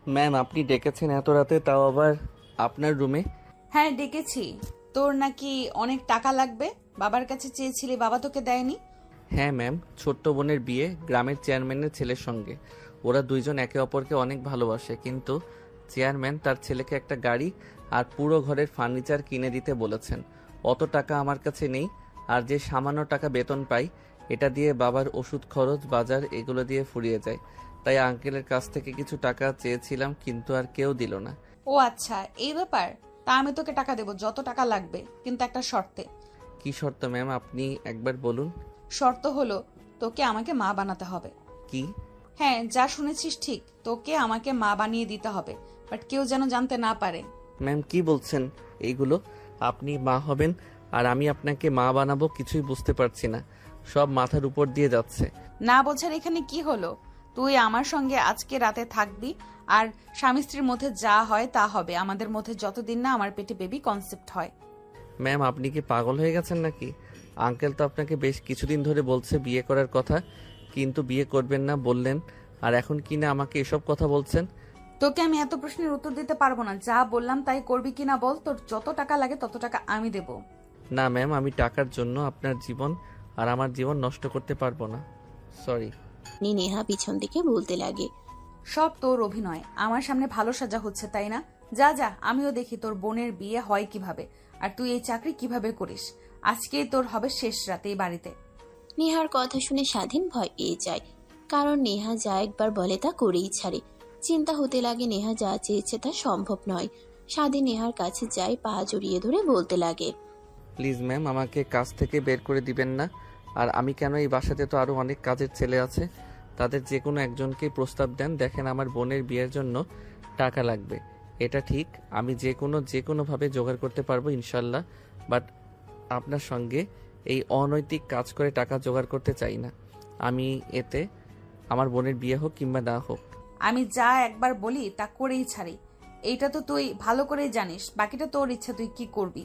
Ma'am, আপনি ডেকেছেন এত রাতে, তাও আবার আপনার রুমে? হ্যাঁ ডেকেছি। তোর নাকি অনেক টাকা লাগবে, বাবার কাছে চেয়েছিলি, বাবা তোকে দেয়নি। হ্যাঁ ম্যাম, ছোট্ট বোনের বিয়ে গ্রামের চেয়ারম্যানের ছেলের সঙ্গে। ওরা দুইজন একে অপরকে অনেক ভালোবাসে, কিন্তু চেয়ারম্যান তার ছেলেকে একটা গাড়ি আর পুরো ঘরের ফার্নিচার কিনে দিতে বলেছেন। অত টাকা আমার কাছে নেই, আর যে সামান্য টাকা বেতন পাই এটা দিয়ে বাবার ওষুধ খরচ, বাজার এগুলো দিয়ে ফুরিয়ে যায়। তাই আঙ্কেলের কাছ থেকে কিছু টাকা চেয়েছিলাম, কিন্তু আর কেউ দিল না। ও আচ্ছা, এই ব্যাপার। তা আমি তোকে টাকা দেবো, যত টাকা লাগবে, কিন্তু একটা শর্তে। কি শর্ত ম্যাম, আপনি একবার বলুন। শর্ত হলো, তোকে আমাকে মা বানাতে হবে। কি? হ্যাঁ, যা শুনেছিস ঠিক, তোকে আমাকে মা বানিয়ে দিতে হবে, বাট কেউ যেন জানতে না পারে। ম্যাম কি বলছেন এইগুলো? আপনি মা হবেন আর আমি আপনাকে মা বানাবো? কিছুই বুঝতে পারছি না, সব মাথার উপর দিয়ে যাচ্ছে। না বোঝার এখানে কি হলো? তুই আমার সঙ্গে আজকে রাতে থাকবি, আর স্বামী স্ত্রীর মধ্যে যা হয় তা হবে, আমাদের মধ্যে যতদিন না আমার পেটে বেবি কনসেপ্ট হয়। ম্যাম আপনি কি পাগল হয়ে গেছেন নাকি? আঙ্কেল তো আপনাকে বেশ কিছুদিন ধরে বলছে বিয়ে করার কথা, কিন্তু বিয়ে করবেন না বললেন, আর এখন কি না আমাকে এসব কথা বলছেন? তোকে আমি এত প্রশ্নের উত্তর দিতে পারবো না, যা বললাম তাই করবি কিনা বল। তোর যত টাকা লাগে তত টাকা আমি দেব। না ম্যাম, আমি টাকার জন্য আপনার জীবন আর আমার জীবন নষ্ট করতে পারবো না, সরি। নেহা পিছন থেকে বলতে লাগে। সব তোর অভিনয়, আমার সামনে ভালো সাজা হচ্ছে তাই না? যা যা, আমিও দেখি তোর বোনের বিয়ে হয় কিভাবে, আর তুই এই চাকরি কিভাবে করিস। আজকেই তোর হবে শেষ রাত এই বাড়িতে। নেহার কথা শুনে স্বাধীন ভয় পেয়ে যায়, কারণ নেহা যা একবার বলে তা করেই ছাড়ে। চিন্তা হতে লাগে নেহা যা চেয়েছে তা সম্ভব নয়। স্বাধীন নেহার কাছে যায়, পা জড়িয়ে ধরে বলতে লাগে। প্লিজ ম্যাম, আমাকে কাজ থেকে বের করে দিবেন না। আর আমি কেন, এই বাসাতে তো আরও অনেক কাজের ছেলে আছে, তাদের যে কোনো একজনকেই প্রস্তাব দেন। দেখেন, আমার বোনের বিয়ের জন্য টাকা লাগবে, এটা ঠিক। আমি যে কোনোভাবে জোগাড় করতে পারবো ইনশাল্লাহ, বাট আপনার সঙ্গে এই অনৈতিক কাজ করে টাকা জোগাড় করতে চাই না আমি। এতে আমার বোনের বিয়ে হোক কিংবা না হোক। আমি যা একবার বলি তা করেই ছাড়ি, এইটা তো তুই ভালো করেই জানিস। বাকিটা তোর ইচ্ছা, তুই কি করবি।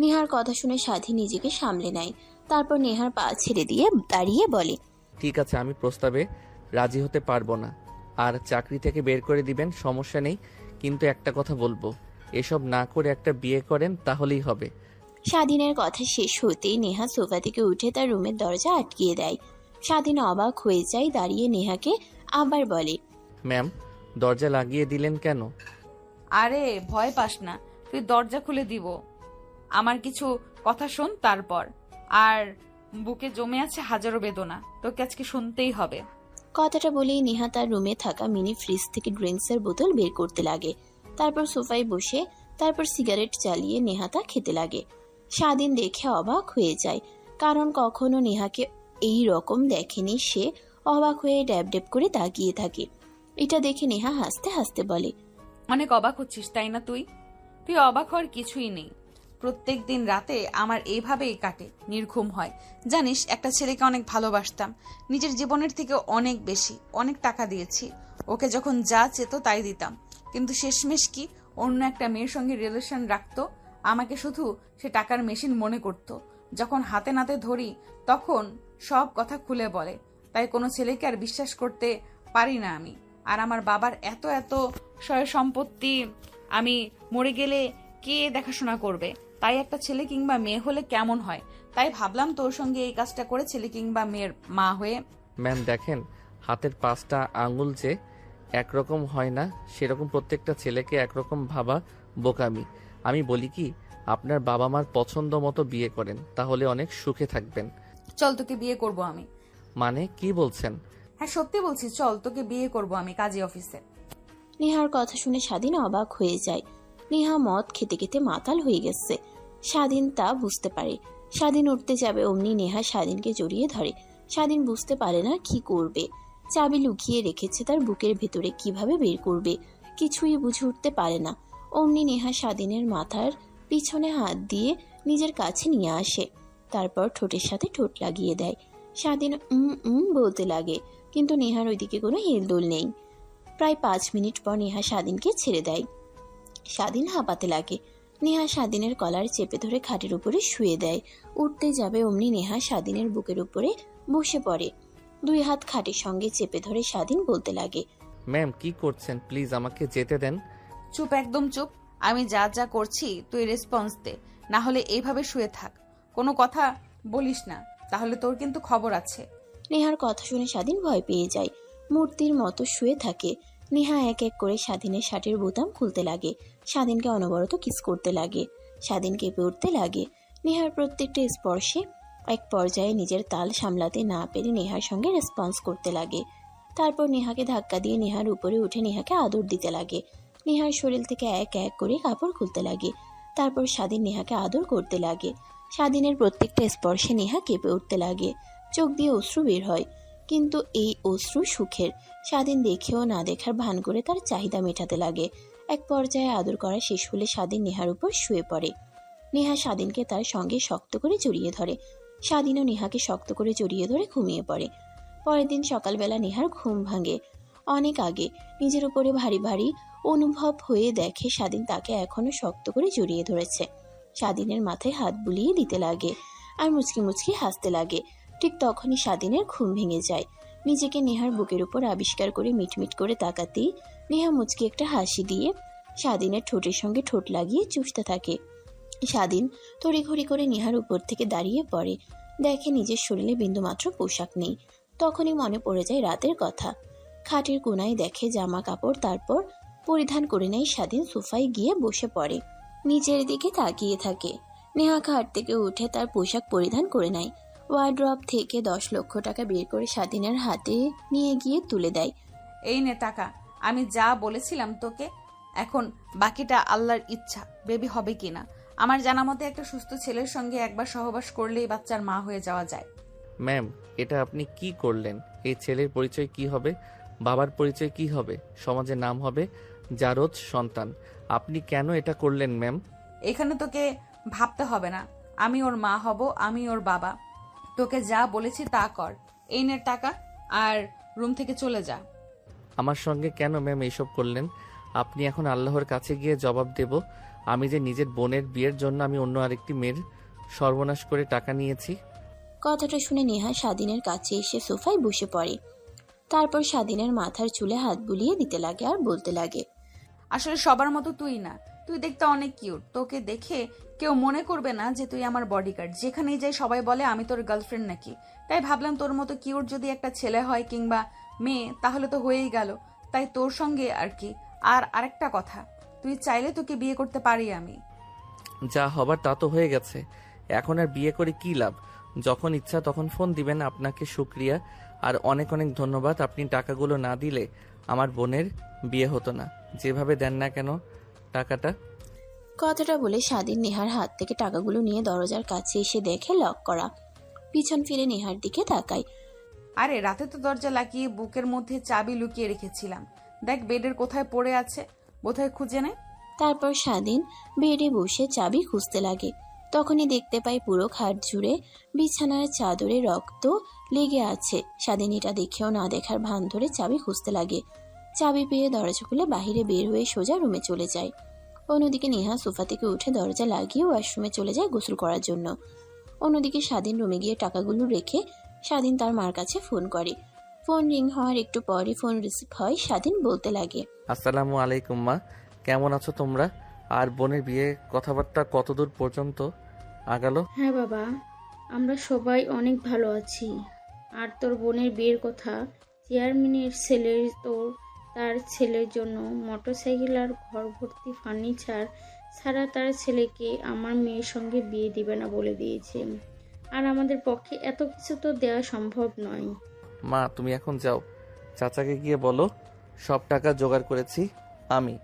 নেহার কথা শুনে স্বাধীন নিজেকে সামলে নেয়, তারপর নেহার পা ছেড়ে দিয়ে দাঁড়িয়ে বলে। ঠিক আছে, আমি প্রস্তাবে রাজি হতে পারবো না, আর চাকরি থেকে বের করে দিবেন সমস্যা নেই, কিন্তু একটা কথা বলবো, এসব না করে একটা বিয়ে করেন তাহলেই হবে। স্বাধীনের কথা শেষ হতেই নেহা সোফা থেকে উঠে তার রুমের দরজা আটকিয়ে দেয়। স্বাধীন অবাক হয়ে যায়, দাঁড়িয়ে নেহাকে আবার বলে। ম্যাম, দরজা লাগিয়ে দিলেন কেন? আরে ভয় পাস না, তুই দরজা খুলে দিব। আমার কিছু কথা শোন তারপর। আর বুকে জমে আছে হাজারো বেদনা, তোকে আজকে শুনতেই হবে। কথাটা বলেই নেহা তার রুমে থাকা মিনি ফ্রিজ থেকে ড্রিঙ্কসের বোতল বের করতে লাগে। তারপর সোফায় বসে তারপর সিগারেট জ্বালিয়ে নেহা তা খেতে লাগে। স্বাধীন দেখে অবাক হয়ে যায়, কারণ কখনো নেহাকে এই রকম দেখেনি সে। অবাক হয়ে ড্যাব ড্যাব করে তাকিয়ে থাকে। এটা দেখে নেহা হাসতে হাসতে বলে। অনেক অবাক হচ্ছিস তাই না? তুই তুই অবাক হওয়ার কিছুই নেই। প্রত্যেক দিন রাতে আমার এইভাবেই কাটে, নির্ঘুম হয়। জানিস, একটা ছেলেকে অনেক ভালোবাসতাম, নিজের জীবনের থেকে অনেক বেশি, অনেক টাকা দিয়েছি ওকে, যখন যা চেত তাই দিতাম। কিন্তু শেষমেশ কি, অন্য একটা মেয়ের সঙ্গে রিলেশন রাখতো। আমাকে শুধু সে টাকার মেশিন মনে করত। যখন হাতে নাতে ধরি তখন সব কথা খুলে বলে। তাই কোনো ছেলেকে আর বিশ্বাস করতে পারি না আমি। আর আমার বাবার এত এত সয় সম্পত্তি, আমি মরে গেলে কে দেখাশোনা করবে? তাই একটা ছেলে কিংবা মেয়ে হলে কেমন হয়, তাই ভাবলাম তোর সঙ্গে এই কাজটা করে ছেলে কিংবা মেয়ের মা হয়ে। ম্যাম দেখেন, হাতের 5টা আঙুল যে একরকম হয় না, সেরকম প্রত্যেকটা ছেলেকে একরকম ভাবা বোকামি। আমি বলি কি, আপনার বাবা মার পছন্দ মতো বিয়ে করেন, তাহলে অনেক সুখে থাকবেন। চল, তোকে বিয়ে করব আমি। মানে কি বলছেন? হ্যাঁ সত্যি বলছি, চল তোকে বিয়ে করব আমি কাজী অফিসে। নেহার কথা শুনে স্বাধীন অবাক হয়ে যায়। নেহা মদ খেতে খেতে মাতাল হয়ে গেছে, স্বাধীন তা বুঝতে পারে। স্বাধীন উঠতে যাবে অমনি নেহা স্বাধীনকে জড়িয়ে ধরে। স্বাধীন বুঝতে পারে না কি করবে। চাবি লুকিয়ে রেখেছে তার বুকের ভেতরে, কিভাবে বের করবে কিছুই বুঝে উঠতে পারে না। অমনি নেহা স্বাধীনের মাথার পিছনে হাত দিয়ে নিজের কাছে নিয়ে আসে, তারপর ঠোঁটের সাথে ঠোঁট লাগিয়ে দেয়। স্বাধীন বলতে লাগে, কিন্তু নেহার ওইদিকে কোনো হেলদোল নেই। প্রায় 5 মিনিট পর নেহা স্বাধীনকে ছেড়ে দেয়। স্বাধীন হাঁপাতে লাগে। নেহা স্বাধীনের কলার চেপে ধরে খাটের উপরে শুয়ে দেয়। উঠতে যাবে অমনি নেহা স্বাধীনের বুকের উপরে বসে পড়ে। 2 হাত খাটের সঙ্গে চেপে ধরে স্বাধীন বলতে লাগে। ম্যাম কি করছেন? প্লিজ আমাকে যেতে দেন। চুপ, একদম চুপ। আমি যা যা করছি তুই রেসপন্স দে, না হলে এইভাবে শুয়ে থাক, কোনো কথা বলিস না, তাহলে তোর কিন্তু খবর আছে। নেহার কথা শুনে স্বাধীন ভয় পেয়ে যায়, মূর্তির মতো শুয়ে থাকে। নেহা এক এক করে স্বাধীনের শার্টের বোতাম খুলতে লাগে, স্বাধীনকে অনবরত কিস করতে লাগে। স্বাধীন কেঁপে উঠতে লাগে নেহার প্রত্যেকটা স্পর্শে। এক পর্যায়ে নিজের তাল সামলাতে না পেরে নেহার সঙ্গে রেসপন্স করতে লাগে। তারপর নেহাকে ধাক্কা দিয়ে নেহার উপরে উঠে নেহাকে আদর দিতে লাগে। নেহার শরীর থেকে এক এক করে কাপড় খুলতে লাগে। তারপর স্বাধীন নেহাকে আদর করতে লাগে। স্বাধীনের প্রত্যেকটা স্পর্শে নেহা কেঁপে উঠতে লাগে, চোখ দিয়ে অশ্রু বের হয়, কিন্তু এই অশ্রু সুখের। স্বাধীন দেখেও না দেখার ভান করে তার চাহিদা মেটাতে লাগে। এক পর্যায়ে আদর করা শেষ হলে স্বাধীন নেহার উপর শুয়ে পড়ে। নেহা স্বাধীনকে তার সঙ্গে শক্ত করে জড়িয়ে ধরে। স্বাধীনও নেহাকে শক্ত করে জড়িয়ে ধরে ঘুমিয়ে পড়ে। পরের দিন সকালবেলা নেহার ঘুম ভাঙে অনেক আগে। নিজের উপরে ভারী ভারী অনুভব হয়ে দেখে স্বাধীন তাকে এখনো শক্ত করে জড়িয়ে ধরেছে। স্বাধীনের মাথায় হাত বুলিয়ে দিতে লাগে আর মুচকি মুচকি হাসতে লাগে। ঠিক তখনই স্বাধীনের ঘুম ভেঙে যায়। নিজেকে নেহার বুকের উপর আবিষ্কার করে মিটমিট করে তাকাতেই নেহা মুচকি একটা হাসি দিয়ে স্বাধীনের ঠোঁটের সঙ্গে ঠোঁট লাগিয়ে চুষতে থাকে। স্বাধীন তড়িঘড়ি করে নেহার উপর থেকে দাঁড়িয়ে পড়ে, দেখে নিজের শরীরে বিন্দুমাত্র পোশাক নেই। তখনই মনে পড়ে যায় রাতের কথা। খাটের কোনায় দেখে জামা কাপড়, তারপর পরিধান করে নেয় স্বাধীন। সোফায় গিয়ে বসে পড়ে, নিচের দিকে তাকিয়ে থাকে। নেহা খাট থেকে উঠে তার পোশাক পরিধান করে নেয়। ওয়ার্ড্রপ থেকে 10 লক্ষ টাকা বের করে স্বাধীনের হাতে নিয়ে গিয়ে তুলে দেয়। এই নে টাকা, আমি যা বলেছিলাম তোকে, এখন বাকিটা আল্লাহর ইচ্ছা, বেবি হবে কিনা। আমার জানা মতে একটা সুস্থ ছেলের সঙ্গে একবার সহবাস করলেই বাচ্চার মা হয়ে যাওয়া যায়। ম্যাম এটা আপনি কি করলেন? এই ছেলের পরিচয় কি হবে? বাবার পরিচয় কি হবে? সমাজে নাম হবে জারজ সন্তান। আপনি কেন এটা করলেন ম্যাম? এখানে তোকে ভাবতে হবে না, আমি ওর মা হব, আমি ওর বাবা। তোকে যা বলেছি তা কর। এই নে টাকা, আর রুম থেকে চলে যা। আমার সঙ্গে কেন ম্যাম এইসব করলেন? আপনি এখন আল্লাহর কাছে গিয়ে জবাব দেব আমি যে নিজের বোনের বিয়ের জন্য আমি অন্য আরেকটি মেয়ের সর্বনাশ করে টাকা নিয়েছি। কথাটা শুনে নেহা স্বাধীনের কাছে এসে সোফায় বসে পড়ে। তারপর স্বাধীনের মাথার চুলে হাত বুলিয়ে দিতে লাগে আর বলতে লাগে, আসলে সবার মতো তুই না, তুই দেখতে অনেক কিউট। তোকে দেখে কেউ মনে করবে না যে তুই আমার বডিগার্ড। যেখানেই যাই সবাই বলে আমি তোর গার্লফ্রেন্ড নাকি। তাই ভাবলাম তোর মতো কিউট যদি একটা ছেলে হয় কিংবা মেয়ে তাহলে তো হয়েই গেল। তাই তোর সঙ্গে আর কি। আর আরেকটা কথা, তুই চাইলে তোকে বিয়ে করতে পারি আমি। যা হবার তা তো হয়ে গেছে, এখন আর বিয়ে করে কি লাভ? যখন ইচ্ছা তখন ফোন দিবেন। আপনাকে শুক্রিয়া আর অনেক অনেক ধন্যবাদ। আপনি টাকাগুলো না দিলে আমার বোনের বিয়ে হতো না। যেভাবে দেন না কেন টাকাটা। কথাটা বলে স্বাধীন নেহার হাত থেকে টাকাগুলো নিয়ে দরজার কাছে এসে দেখে লক করা। পিছন ফিরে নেহার দিকে তাকায়। আরে রাতে তো দরজা লাগিয়ে বুকের মধ্যে চাবি লুকিয়ে রেখেছিলাম। দেখ বেডের কোথায় পড়ে আছে, বোধহয় খুঁজে নে। তারপর স্বাধীন বেডে বসে চাবি খুঁজতে লাগে। তখনই দেখতে পায় পুরো খাট জুড়ে বিছানার চাদরে রক্ত লেগে আছে। স্বাধীন এটা দেখেও না দেখার ভান ধরে চাবি খুঁজতে লাগে। চাবি পেয়ে দরজা খুলে বাহিরে বের হয়ে সোজা রুমে চলে যায়। অন্যদিকে নেহা সোফা থেকে উঠে দরজা লাগিয়ে ওয়াশরুমে চলে যায় গোসল করার জন্য। অন্যদিকে স্বাধীন রুমে গিয়ে টাকাগুলো রেখে স্বাধীন তার মার কাছে ফোন করে। ফোন রিং হওয়ার একটু পরে ফোন রিসিভ হয়। স্বাধীন বলতে লাগে, আসসালামু আলাইকুম মা, কেমন আছো তোমরা? আর বোনের বিয়ে কথাবার্তা কতদূর পর্যন্ত আগালো? হ্যাঁ বাবা, আমরা সবাই অনেক ভালো আছি। আর তোর বোনের বিয়ের কথা, চেয়ারম্যানের ছেলের তার ছেলের জন্য মোটরসাইকেল আর ঘর ভর্তি ফার্নিচার ছাড়া তার ছেলেকে আমার মেয়ের সঙ্গে বিয়ে দিবে না বলে দিয়েছে। আর আমাদের পক্ষে এত কিছু তো দেওয়া সম্ভব নয়। মা তুমি এখন যাও, চাচাকে গিয়ে বলো সব টাকা জোগাড় করেছি আমি,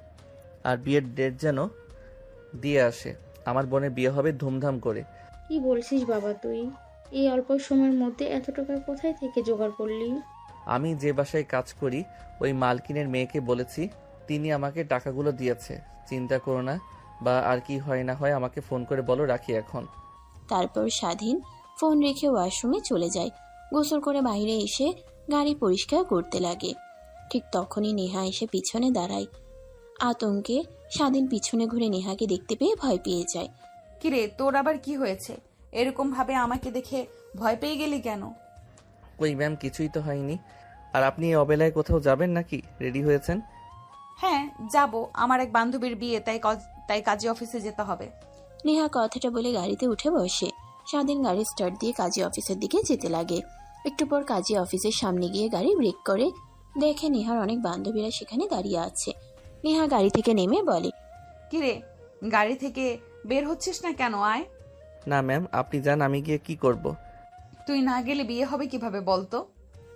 আর বিয়ের ডেট যেন দিয়ে আসে। আমার বোনের বিয়ে হবে ধুমধাম করে। কি বলছিস বাবা তুই? এই অল্প সময়ের মধ্যে এত টাকা কোথায় থেকে জোগাড় করলি? আমি যে বাসায় কাজ করি ওই মালকিনের মেয়েকে বলেছি, তিনি আমাকে টাকাগুলো দিয়েছে। চিন্তা করো না, বা আর কি হয় না হয় আমাকে ফোন করে বলো। রাখি এখন। তারপর স্বাধীন ফোন রেখে ওয়াশরুমে চলে যায়। গোসল করে বাইরে এসে গাড়ি পরিষ্কার করতে লাগে। ঠিক তখনই নেহা এসে পিছনে দাঁড়ায়। আতঙ্কে স্বাধীন পিছনে ঘুরে নেহাকে দেখতে পেয়ে ভয় পেয়ে যায়। কিরে তোর আবার কি হয়েছে? এরকম ভাবে আমাকে দেখে ভয় পেয়ে গেলি কেন? কই ম্যাম কিছুই তো হয়নি। আর আপনি এই অবেলায় কোথাও যাবেন নাকি? রেডি হয়েছেন? হ্যাঁ যাব, আমার এক বান্ধবীর বিয়ে, তাই কাজী অফিসে যেতে হবে। নেহা কথাটা বলে গাড়িতে উঠে বসে। স্বাধীন গাড়ি স্টার্ট দিয়ে কাজী অফিসের দিকে যেতে লাগে। একটু পর কাজী অফিসের সামনে গিয়ে গাড়ি ব্রেক করে। দেখে নেহার অনেক বান্ধবীরা সেখানে দাঁড়িয়ে আছে। নেহা গাড়ি থেকে নেমে বলে, কিরে, গাড়ি থেকে বের হচ্ছিস না কেন? আয়। না ম্যাম, আপনি যান, আমি গিয়ে কি করব? তুই না গেলে বিয়ে হবে কিভাবে বলতো?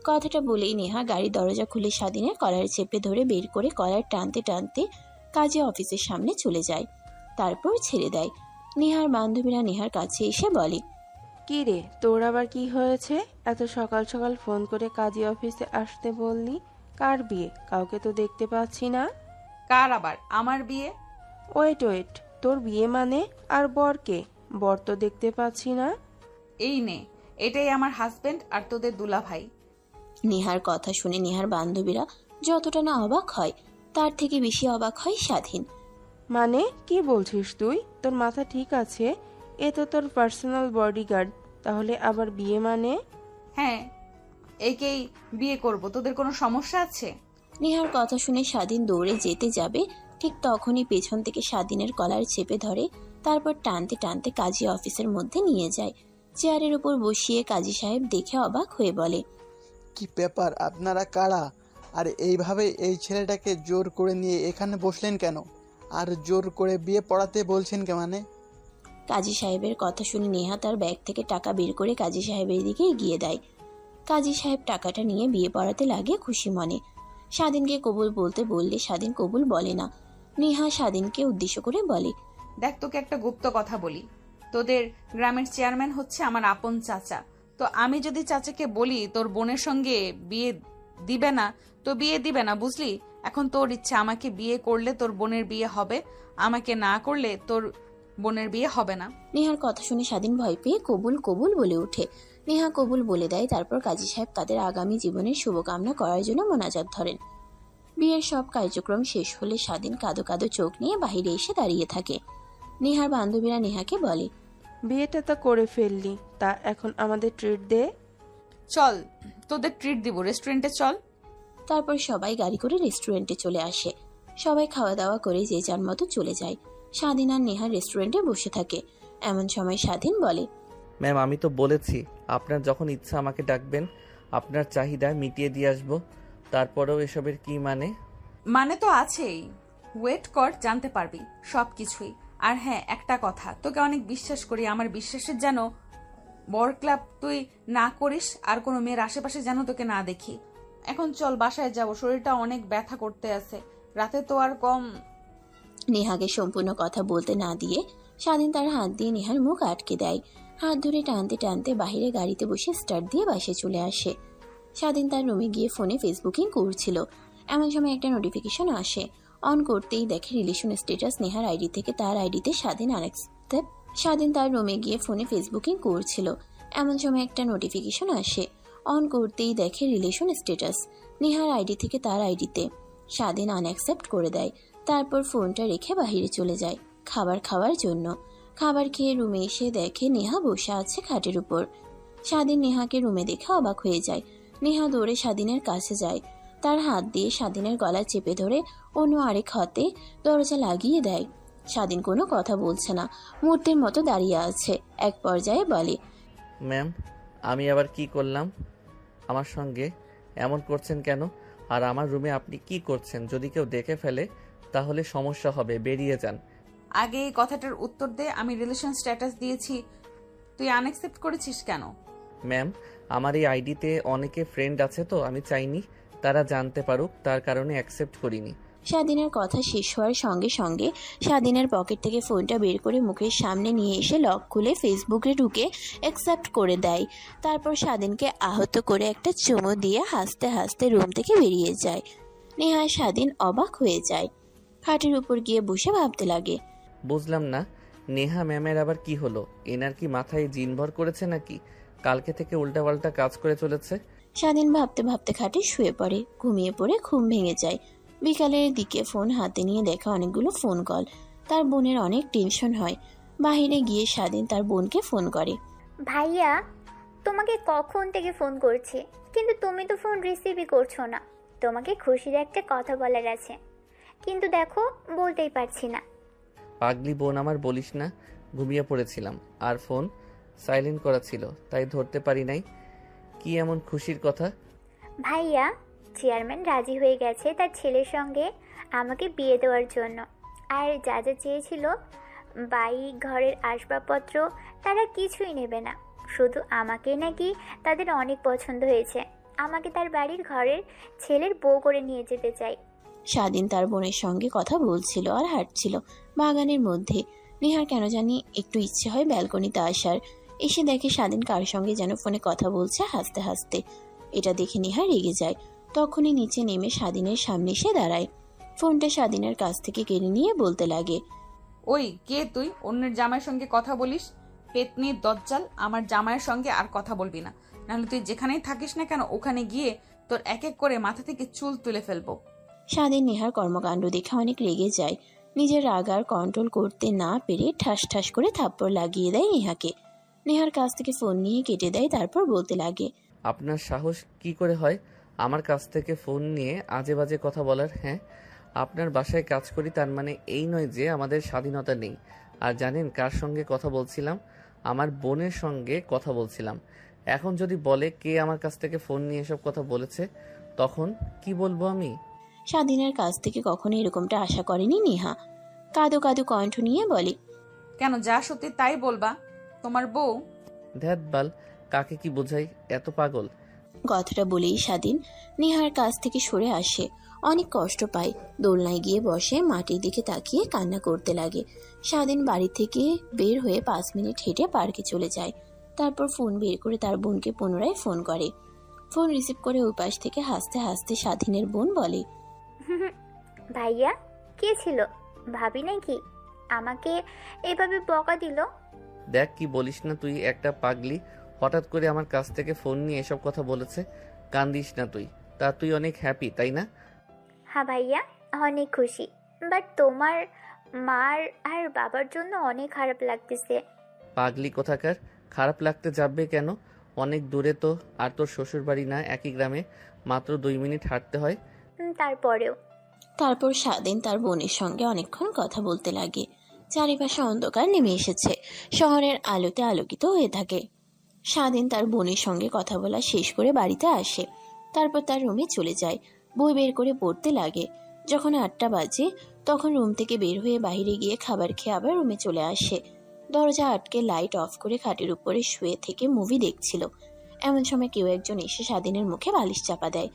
কথাটা বলেই নেহা গাড়ির দরজা খুলে স্বাধীনের কলার চেপে ধরে বের করে কলার টানতে টানতে কাজী অফিসের সামনে চলে যায়। তারপর ছেড়ে দেয়। নেহার বান্ধবীরা নেহার কাছে এসে বলে, কি রে, তোর আবার কি হয়েছে? এত সকাল সকাল ফোন করে কাজী অফিসে আসতে বললি? কার বিয়ে? কাউকে তো দেখতে পাচ্ছি না। কার আবার? আমার বিয়ে। ওয়েট, তোর বিয়ে মানে? আর বর কে? বর তো দেখতে পাচ্ছি না। এই নে, এটাই আমার হাজবেন্ড আর তোদের দুলাভাই। নেহার কথা শুনে নেহার বান্ধবীরা যতটা না অবাক হয় তার থেকে বেশি অবাক হয় স্বাধীন। মানে কি বলছিস তুই? তোর মাথা ঠিক আছে? এ তো তোর পার্সোনাল বডিগার্ড। তাহলে আবার বিয়ে মানে? হ্যাঁ, একেই বিয়ে করব। তোদের কোনো সমস্যা আছে? নেহার কথা শুনে স্বাধীন দৌড়ে যেতে যাবে, ঠিক তখনই পেছন থেকে স্বাধীনের কলার চেপে ধরে, তারপর টানতে টানতে কাজী অফিসের মধ্যে নিয়ে যায়। চেয়ারের উপর বসিয়ে কাজী সাহেব দেখে অবাক হয়ে বলে, কি ব্যাপার, আপনারা কারা? আর এইভাবে এই ছেলেটাকে জোর করে নিয়ে এখানে বসলেন কেন? আর জোর করে বিয়ে পড়াতে বলছেন কে মানে? কাজী সাহেবের কথা শুনে নেহা তার ব্যাগ থেকে টাকা বের করে কাজী সাহেবের দিকে এগিয়ে দেয়। কাজী সাহেব টাকাটা নিয়ে বিয়ে পড়াতে লাগে খুশি মনে। স্বাধীনকে কবুল বলতে বললে স্বাধীন কবুল বলে না। নেহা স্বাধীনকে উদ্দেশ্য করে বলে, দেখ, তোকে একটা গুপ্ত কথা বলি। তোদের গ্রামের চেয়ারম্যান হচ্ছে আমার আপন চাচা। তো আমি যদি চাচাকে বলি তোর বোনের সঙ্গে বিয়ে দিবে না, তো বিয়ে দিবে না, বুঝলি? এখন তোর ইচ্ছা, আমাকে বিয়ে করলে তোর বোনের বিয়ে হবে, আমাকে না করলে তোর বোনের বিয়ে হবে না। নেহার কথা শুনে স্বাধীন ভয় পেয়ে কবুল কবুল বলে ওঠে। নেহা কবুল বলে দেয়। তারপর কাজী সাহেব তাদের আগামী জীবনের শুভকামনা করার জন্য মোনাজাত ধরেন। বিয়ের সব কার্যক্রম শেষ হলে স্বাধীন কাঁদো কাঁদো চোখ নিয়ে বাহিরে এসে দাঁড়িয়ে থাকে। নেহার বান্ধবীরা নেহাকে বলে, বিয়েটা তো করে ফেললি, তা এখন আমাদের ট্রিট দে। চল, তোদের ট্রিট দিব, রেস্টুরেন্টে চল। তারপর সবাই গাড়ি করে রেস্টুরেন্টে চলে আসে। সবাই খাওয়া দাওয়া করে যে যার মতো চলে যায়। স্বাধীন আর নেহা রেস্টুরেন্টে বসে থাকে। এমন সময় স্বাধীন বলে, ম্যাম, আমি তো বলেছি আপনার যখন ইচ্ছা আমাকে ডাকবেন, আপনার চাহিদা মিটিয়ে দিয়ে আসবো। তারপরেও এসবের কি মানে? মানে তো আছেই, ওয়েট কর, জানতে পারবি সব কিছুই। আর হ্যাঁ, একটা কথা, তোকে অনেক বিশ্বাস করি, আমার বিশ্বাসের যেন বর ক্লাব তুই না করিস, আর কোনো মেয়ের আশেপাশে যেন তোকে না দেখি। এখন চল, বাসায় যাব, শরীরটা অনেক ব্যথা করতে আছে, রাতে তো আর কম। নেহাকে সম্পূর্ণ কথা বলতে না দিয়ে স্বাধীন তার হাত দিয়ে নেহার মুখ আটকে দেয়। হাত ধরে টানতে টানতে বাহিরে গাড়িতে বসে স্টার্ট দিয়ে বাসায় চলে আসে। স্বাধীন তার রুমে গিয়ে ফোনে ফেসবুকিং করছিল। এমন সময় একটা নোটিফিকেশন আসে। অন করতেই দেখে রিলেশন স্ট্যাটাস নেহার আইডি থেকে তার আইডিতে স্বাধীন আনএক্সেপ্ট। স্বাধীন তার রুমে গিয়ে ফোনে ফেসবুকিং করছিল। এমন সময় একটা নোটিফিকেশন আসে। অন করতেই দেখে রিলেশন স্ট্যাটাস নেহার আইডি থেকে তার আইডিতে। স্বাধীন আনএক্সেপ্ট করে দেয়। তারপর ফোনটা রেখে বাইরে চলে যায় খাবার খাওয়ার জন্য। খাবার খেয়ে রুমে এসে দেখে নেহা বসে আছে খাটের উপর। স্বাধীন নেহাকে রুমে দেখে অবাক হয়ে যায়। নেহা দৌড়ে স্বাধীনের কাছে যায়। তার হাত দিয়ে স্বাধীনের গলা চেপে ধরে অন্য আরেক হাতে দরজা লাগিয়ে দেয়। স্বাধীন কোনো কথা বলছে না, মূর্তির মতো দাঁড়িয়ে আছে। এক পর্যায়ে বলে, ম্যাম, আমি আবার কি করলাম? আমার সঙ্গে এমন করছেন কেন? আর আমার রুমে আপনি কি করছেন? যদি কেউ দেখে ফেলে তাহলে সমস্যা হবে, বেরিয়ে যান। আগে এই কথাটার উত্তর দে, আমি রিলেশন স্ট্যাটাস দিয়েছি, তুই আনএক্সেপ্ট করেছিস কেন? ম্যাম, আমার এই আইডিতে অনেকে ফ্রেন্ড আছে, তো আমি চাইনি তারা জানতে পারুক, তার কারণে অ্যাকসেপ্ট করিনি। স্বাধীনের কথা শেষ হওয়ার সঙ্গে সঙ্গে স্বাধীনের পকেট থেকে ফোনটা বের করে মুখের সামনে নিয়ে এসে লক খুলে ফেসবুকে ঢুকে অ্যাকসেপ্ট করে দেয়। তারপর স্বাধীনকে আহত করে একটা চুমু দিয়ে হাসতে হাসতে রুম থেকে বেরিয়ে যায়। নেহা স্বাধীন অবাক হয়ে যায়। খাটের উপর গিয়ে বসে ভাবতে লাগে, বুঝলাম না, নেহা ম্যামের আবার কি হলো? এনার কি মাথায় জিন ভর করেছে নাকি? কালকে থেকে উল্টাপাল্টা কাজ করে চলেছে। স্বাধীন ভাবতে ভাবতে খাটে শুয়ে পড়ে। ঘুমিয়ে পড়ে ঘুম ভেঙে যায়। বিকালের দিকে ফোন হাতে নিয়ে দেখা অনেকগুলো ফোন কল। তার বোনের অনেক টেনশন হয়। বাইরে গিয়ে স্বাধীন তার বোনকে ফোন করে। ভাইয়া তোমাকে কখন থেকে ফোন করছি, কিন্তু তুমি তো ফোন রিসিভই করছো না। তোমাকে খুশির একটা কথা বলার আছে, কিন্তু দেখো বলতেই পারছি না। পাগলি বোন আমার, বলিস না, ঘুমিয়ে পড়েছিলাম আর ফোন সাইলেন্ট করা ছিল, তাই ধরতে পারি নাই। কি এমন খুশির কথা? ভাইয়া, চেয়ারম্যান রাজি হয়ে গেছে তার ছেলের সঙ্গে আমাকে বিয়ে দেওয়ার জন্য। আর যা যা চেয়েছিল, বাড়ি ঘরের আসবাবপত্র, তারা কিছুই নেবে না। শুধু আমাকে নাকি তাদের অনেক পছন্দ হয়েছে। আমাকে তার বাড়ির ঘরের ছেলের বউ করে নিয়ে যেতে চাই। স্বাধীন তার বোনের সঙ্গে কথা বলছিল আর হাঁটছিল বাগানের মধ্যে। নেহার কেন জানি একটু ইচ্ছে হয় ব্যালকনিতে আসার। এসে দেখে স্বাধীন কার সঙ্গে যেন ফোনে কথা বলছে হাসতে হাসতে। এটা দেখে নেহা রেগে যায়। তখনই নিচে নেমে স্বাধীনের সামনে এসে দাঁড়ায়। ফোনটা স্বাধীনের কাছ থেকে কেড়ে নিয়ে বলতে লাগে, ওই কে তুই? অন্যের জামাইয়ের সঙ্গে কথা বলিস? পেতনির দজ্জাল, আমার জামাইয়ের সঙ্গে আর কথা বলবি না, নাহলে তুই যেখানেই থাকিস না কেন ওখানে গিয়ে তোর এক এক করে মাথা থেকে চুল তুলে ফেলবো। স্বাধীন নেহার কর্মকাণ্ড দেখে অনেক রেগে যায়। নিজের রাগ আর কন্ট্রোল করতে না পেরে ঠাস ঠাস করে থাপ্পড় লাগিয়ে দেয় নেহাকে। নেহার কাছ থেকে ফোন নিয়ে কেটে দেয়, তারপর বলতে লাগে, আপনার সাহস কি করে হয় আমার কাছ থেকে ফোন নিয়ে আজে বাজে কথা বলার? হ্যাঁ, আপনার বাসায় কাজ করি, তার মানে এই নয় যে আমাদের স্বাধীনতা নেই। আর জানেন কার সঙ্গে কথা বলছিলাম? আমার বোনের সঙ্গে কথা বলছিলাম। এখন যদি বলে কে আমার কাছ থেকে ফোন নিয়ে এসব কথা বলেছে, তখন কি বলবো আমি? স্বাধীনের কাছ থেকে কখনো এরকমটা আশা করেনি নেহা। কাঁদো কাঁদো কণ্ঠ নিয়ে বলে, কেন, যা সত্যি তাই বলবা। তোমার বউ। ধ্যাত বাল, কাকে কি বোঝাই, এত পাগল? কথাটা বলেই স্বাধীন নেহার কাছ থেকে সরে আসে। অনেক কষ্ট পায়। দোলনায় গিয়ে বসে মাটির দিকে তাকিয়ে কান্না করতে লাগে। স্বাধীন বাড়ি থেকে বের হয়ে 5 মিনিট হেঁটে পার্কে চলে যায়। তারপর ফোন বের করে তার বোনকে পুনরায় ফোন করে। ফোন রিসিভ করে ওই পাশ থেকে হাসতে হাসতে স্বাধীনের বোন বলে, ভাইয়া, কে ছিল? ভাবি নাকি আমাকে এভাবে বকা দিল? দেখ কি বলিস না তুই, একটা পাগলি হঠাৎ করে আমার কাছ থেকে ফোন নিয়ে এসব কথা বলেছে। কান্দিস না তুই। তা তুই অনেক হ্যাপি তাই না? হ্যাঁ ভাইয়া, অনেক খুশি। বাট তোমার মার আর বাবার জন্য অনেক খারাপ লাগতেছে। পাগলি কোথাকার, খারাপ লাগতে যাবে কেন? অনেক দূরে তো, আর তোর শ্বশুর বাড়ি না একই গ্রামে, মাত্র 2 মিনিট হাঁটতে হয়। তারপরেও তারপর স্বাধীন তার বোনের সঙ্গে অনেকক্ষণ কথা বলতে লাগে। চারিপাশে অন্ধকার নেমে এসেছে, শহরের আলোতে আলোকিত হয়ে থাকে। স্বাধীন তার বোনের সঙ্গে কথা বলা শেষ করে বাড়িতে আসে। তারপর তার রুমে চলে যায়। বই বের করে পড়তে লাগে। যখন 8টা বাজে তখন রুম থেকে বের হয়ে বাইরে গিয়ে খাবার খেয়ে আবার রুমে চলে আসে। দরজা আটকে লাইট অফ করে খাটের উপরে শুয়ে থেকে মুভি দেখছিল। এমন সময় কেউ একজন এসে স্বাধীনের মুখে বালিশ চাপা দেয়।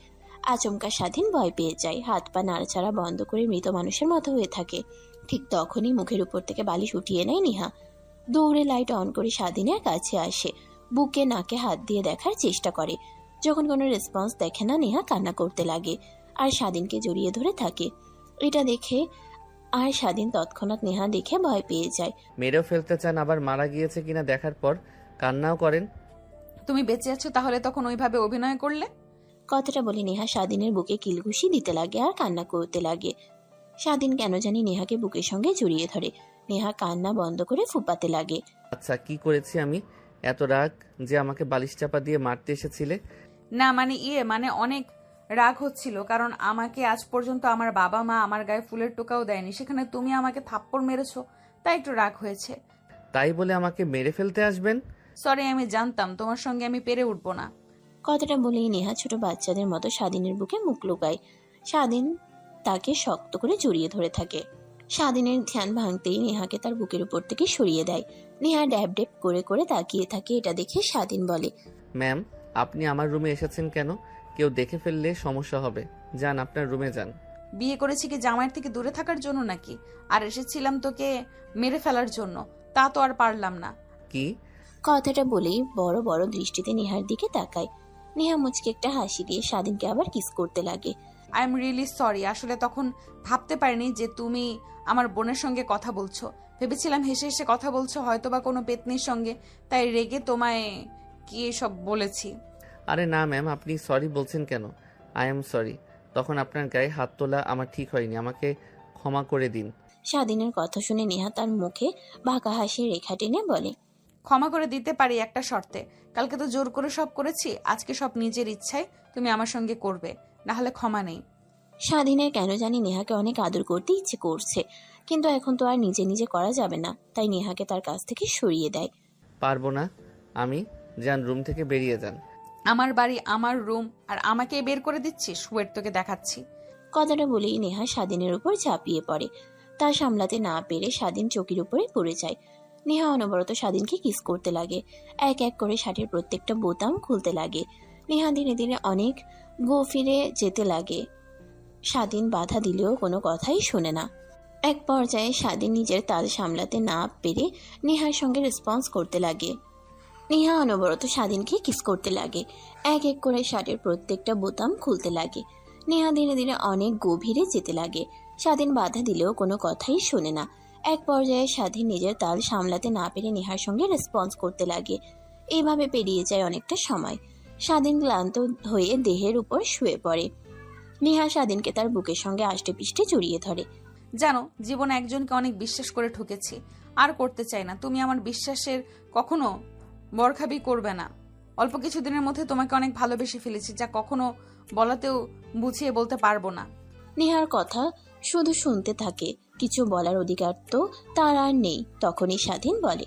আচমকা স্বাধীন ভয় পেয়ে যায়, হাত পা নাড়াচাড়া বন্ধ করে মৃত মানুষের মতো হয়ে থাকে। ঠিক তখনই মুখের উপর থেকে বালিশ উঠিয়ে নেয় নেহা। দৌড়ে লাইট অন করে স্বাধীনের কাছে আসে। বুকে নাকে হাত দিয়ে দেখার চেষ্টা করে। যখন কোনো রেসপন্স দেখে না, নেহা কান্না করতে লাগে আর স্বাধীনকে জড়িয়ে ধরে থাকে। এটা দেখে আর স্বাধীন তৎক্ষণাৎ নেহা দেখে ভয় পেয়ে যায়। মেরেও ফেলতে চান, আবার মারা গিয়েছে কিনা দেখার পর কান্নাও করেন। তুমি বেঁচে আছো তাহলে তখন ওইভাবে অভিনয় করলে? কথাটা বলে নেহা স্বাধীনের বুকে কিলঘুষি দিতে লাগে আর কান্না করতে লাগে। স্বাধীন কেন জানি নেহাকে বুকের সঙ্গে জড়িয়ে ধরে। নেহা কান্না বন্ধ করে ফুপাতে লাগে। আচ্ছা কি করেছি আমি? এত রাগ যে আমাকে বালিশ চাপা দিয়ে মারতে এসেছিলে? না মানে অনেক রাগ হচ্ছিল, কারণ আমাকে আজ পর্যন্ত আমার বাবা মা আমার গায়ে ফুলের টোকাও দেয়নি, সেখানে তুমি আমাকে থাপ্পড় মেরেছো, তাই একটু রাগ হয়েছে। তাই বলে আমাকে মেরে ফেলতে আসবেন? সরি, আমি জানতাম তোমার সঙ্গে আমি পেরে উঠবো না। কথাটা বলেই নেহা ছোট বাচ্চাদের মতো স্বাধীনের বুকে মুখ লুকায়। স্বাধীন তাকে শক্ত করে জড়িয়ে ধরে থাকে। স্বাধীনের ধ্যান ভাঙতেই নেহাকে তার বুকের উপর থেকে সরিয়ে দেয়। নেহা ড্যাব ড্যাব করে করে তাকিয়ে থাকে। এটা দেখে স্বাধীন বলে, ম্যাম, আপনি আমার রুমে এসেছেন কেন? কেউ দেখে ফেললে সমস্যা হবে। যান, আপনার রুমে যান। বিয়ে করেছি কি জামাইয়ের থেকে দূরে থাকার জন্য নাকি? আর এসেছিলাম তোকে মেরে ফেলার জন্য, তা তো আর পারলাম না। কি? কথাটা বলেই বড় বড় দৃষ্টিতে নেহার দিকে তাকায়। নেহা মুচকে একটা হাসি দিয়ে স্বাধীনকে আবার কিস করতে লাগে। আই এম রিয়েলি সরি, আসলে তখন ভাবতে পারিনি যে তুমি আমার বোনের সঙ্গে কথা বলছো। ভেবেছিলাম হেসে হেসে কথা বলছো, হয়তো বা কোনো পেতনির সঙ্গে, তাই রেগে তোমায় কি এসব বলেছি। আরে না ম্যাম, আপনি সরি বলছেন কেন? I am sorry. তখন আপনার গায়ে হাত তোলা আমার ঠিক হয়নি, আমাকে ক্ষমা করে দিন। স্বাধীনের কথা শুনে নেহা তার মুখে বাঁকা হাসির রেখা টেনে বলে, ক্ষমা করে দিতে পারি একটা শর্তে। কালকে তো জোর করে সব করেছি, আজকে সব নিজের ইচ্ছায় তুমি আমার সঙ্গে করবে, না হলে ক্ষমা নেই। স্বাধীনের কেন জানি নেহাকে অনেক আদর করতে ইচ্ছে করছে, কিন্তু এখন তো আর নিজে নিজে করা যাবে না, তাই নেহাকে তার কাছ থেকে সরিয়ে দেয়। পারবো না আমি। যান, রুম থেকে বেরিয়ে যান। আমার বাড়ি, আমার রুম, আর আমাকে বের করে দিচ্ছিস? ওয়েট, তোকে দেখাচ্ছি। কথাটা বলেই নেহা স্বাধীনের উপর ঝাঁপিয়ে পড়ে। তা সামলাতে না পেরে স্বাধীন চকির উপরে পড়ে যায়। নেহা অনবরত স্বাধীনকে কিস করতে লাগে, এক এক করে শার্টের প্রত্যেকটা বোতাম খুলতে লাগে। নেহা ধীরে ধীরে অনেক গভীরে যেতে লাগে। স্বাধীন বাধা দিলেও কোনো কথাই শোনে না। এক পর্যায়ে স্বাধীন নিজের তাল সামলাতে না পেরে নেহার সঙ্গে রেসপন্স করতে লাগে। নেহা অনবরত স্বাধীনকে কিস করতে লাগে, এক এক করে শার্টের প্রত্যেকটা বোতাম খুলতে লাগে। নেহা ধীরে ধীরে অনেক গভীরে যেতে লাগে। স্বাধীন বাধা দিলেও কোনো কথাই শোনে না। এক পর্যায়ে স্বাধীন নিজের তাল সামলাতে না পেরে নেহার সঙ্গে রেসপন্স করতে লাগে। এইভাবে পেরিয়ে যায় অনেকটা সময়। স্বাধীন ক্লান্ত হয়ে দেহের উপর শুয়ে পড়ে। নেহা স্বাধীনকে তার বুকের সঙ্গে আষ্টে পিষ্টে জড়িয়ে ধরে। জানো, জীবনে একজনকে অনেক বিশ্বাস করে ঠকেছি, আর করতে চাই না। তুমি আমার বিশ্বাসের কখনো বরখাবি করবে না। অল্প কিছু দিনের মধ্যে তোমাকে অনেক ভালোবেসে ফেলেছি, যা কখনো বলাতেও বুঝিয়ে বলতে পারবো না। নেহার কথা শুধু শুনতে থাকে, কিছু বলার অধিকার তো তার আর নেই। তখনই স্বাধীন বলে,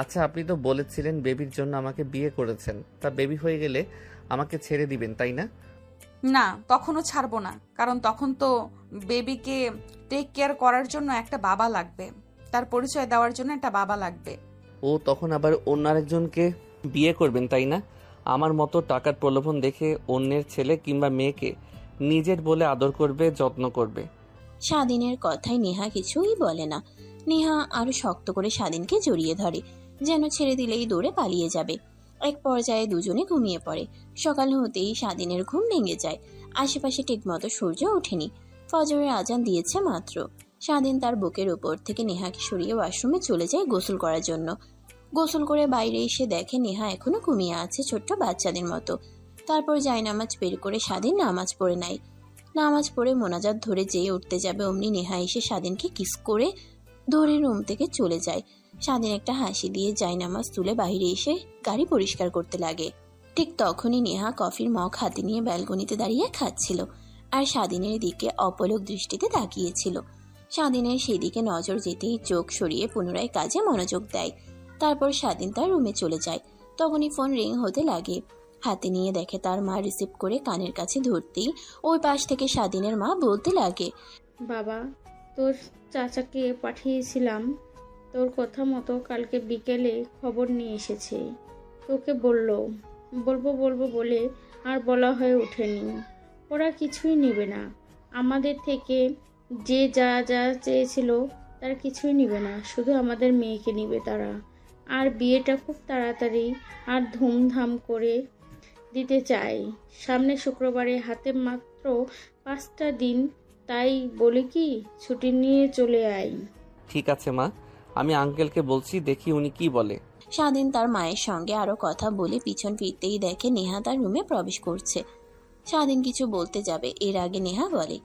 আচ্ছা, আপনি তো বলেছিলেন বেবির জন্য আমাকে বিয়ে করেছেন, তা বেবি হয়ে গেলে আমাকে ছেড়ে দিবেন, তাই না? না, তখনও ছাড়বো না, কারণ তখন তো বেবিকে টেক কেয়ার করার জন্য একটা বাবা লাগবে, তার পরিচয় দেওয়ার জন্য একটা বাবা লাগবে। ও তখন আবার অন্য আরেকজনকে বিয়ে করবেন, তাই না? আমার মতো টাকার প্রলোভন দেখে অন্যের ছেলে কিংবা মেয়েকে নিজের বলে আদর করবে, যত্ন করবে। স্বাধীনের কথায় নেহা কিছুই বলে না। নেহা আরো শক্ত করে স্বাধীনকে জড়িয়ে ধরে, যেন ছেড়ে দিলেই দৌড়ে পালিয়ে যাবে। এক পর্যায়ে দুজনে ঘুমিয়ে পড়ে। সকাল হতেই স্বাধীনের ঘুম ভেঙে যায়। আশেপাশে ঠিকমতো সূর্য ওঠেনি, ফজরের আজান দিয়েছে মাত্র। স্বাধীন তার বুকের উপর থেকে নেহাকে সরিয়ে ওয়াশরুমে চলে যায় গোসল করার জন্য। গোসল করে বাইরে এসে দেখে নেহা এখনো ঘুমিয়ে আছে ছোট্ট বাচ্চাদের মতো। তারপর জায়নামাজ বের করে স্বাধীন নামাজ পড়ে নেয়। নামাজ পড়ে মোনাজাত ধরে যেয়ে উঠতে যাবে, অমনি নেহা এসে স্বাধীনকে কিস করে ধরে রুম থেকে চলে যায়। স্বাধীন একটা হাসি দিয়ে জায়নামাজ তুলে বাইরে এসে গাড়ি পরিষ্কার করতে লাগে। ঠিক তখনই নেহা কফির মগ হাতে নিয়ে ব্যালকনিতে দাঁড়িয়ে খাচ্ছিল, আর স্বাধীনের দিকে অপলক দৃষ্টিতে তাকিয়েছিল। স্বাধীনের সেদিকে নজর যেতেই চোখ সরিয়ে পুনরায় কাজে মনোযোগ দেয়। তারপর স্বাধীন তার রুমে চলে যায়। তখনই ফোন রিং হতে লাগে। হাতে নিয়ে দেখে তার মা রিসিভ করে কানের কাছে ধরতেই ওই পাশ থেকে স্বাধীনের মা বলতে লাগে, বাবা, তোর চাচাকে পাঠিয়েছিলাম, তোর কথা মতো কালকে বিকেলে খবর নিয়ে এসেছে। তোকে বলবো বলে আর বলা হয়ে ওঠেনি। ওরা কিছুই নেবে না, আমাদের থেকে যে যা যা চেয়েছিল তার কিছুই নেবে না, শুধু আমাদের মেয়েকে নেবে তারা। আর বিয়েটা খুব তাড়াতাড়ি আর ধুমধাম করে দিতে চাই। সামনে শুক্রবারে হাতে মাত্র 5টা দিন, তাই বলি কি ছুটি নিয়ে চলে আয়। ঠিক আছে মা, আমি আঙ্কেলকে বলছি, দেখি উনি কি বলে। স্বাধীন তার মায়ের সঙ্গে আরো কথা বলে পিছন ফিরতেই দেখে নেহা তার রুমে প্রবেশ করছে। স্বাধীন কিছু বলতে যাবে, এর আগে নেহা বলে,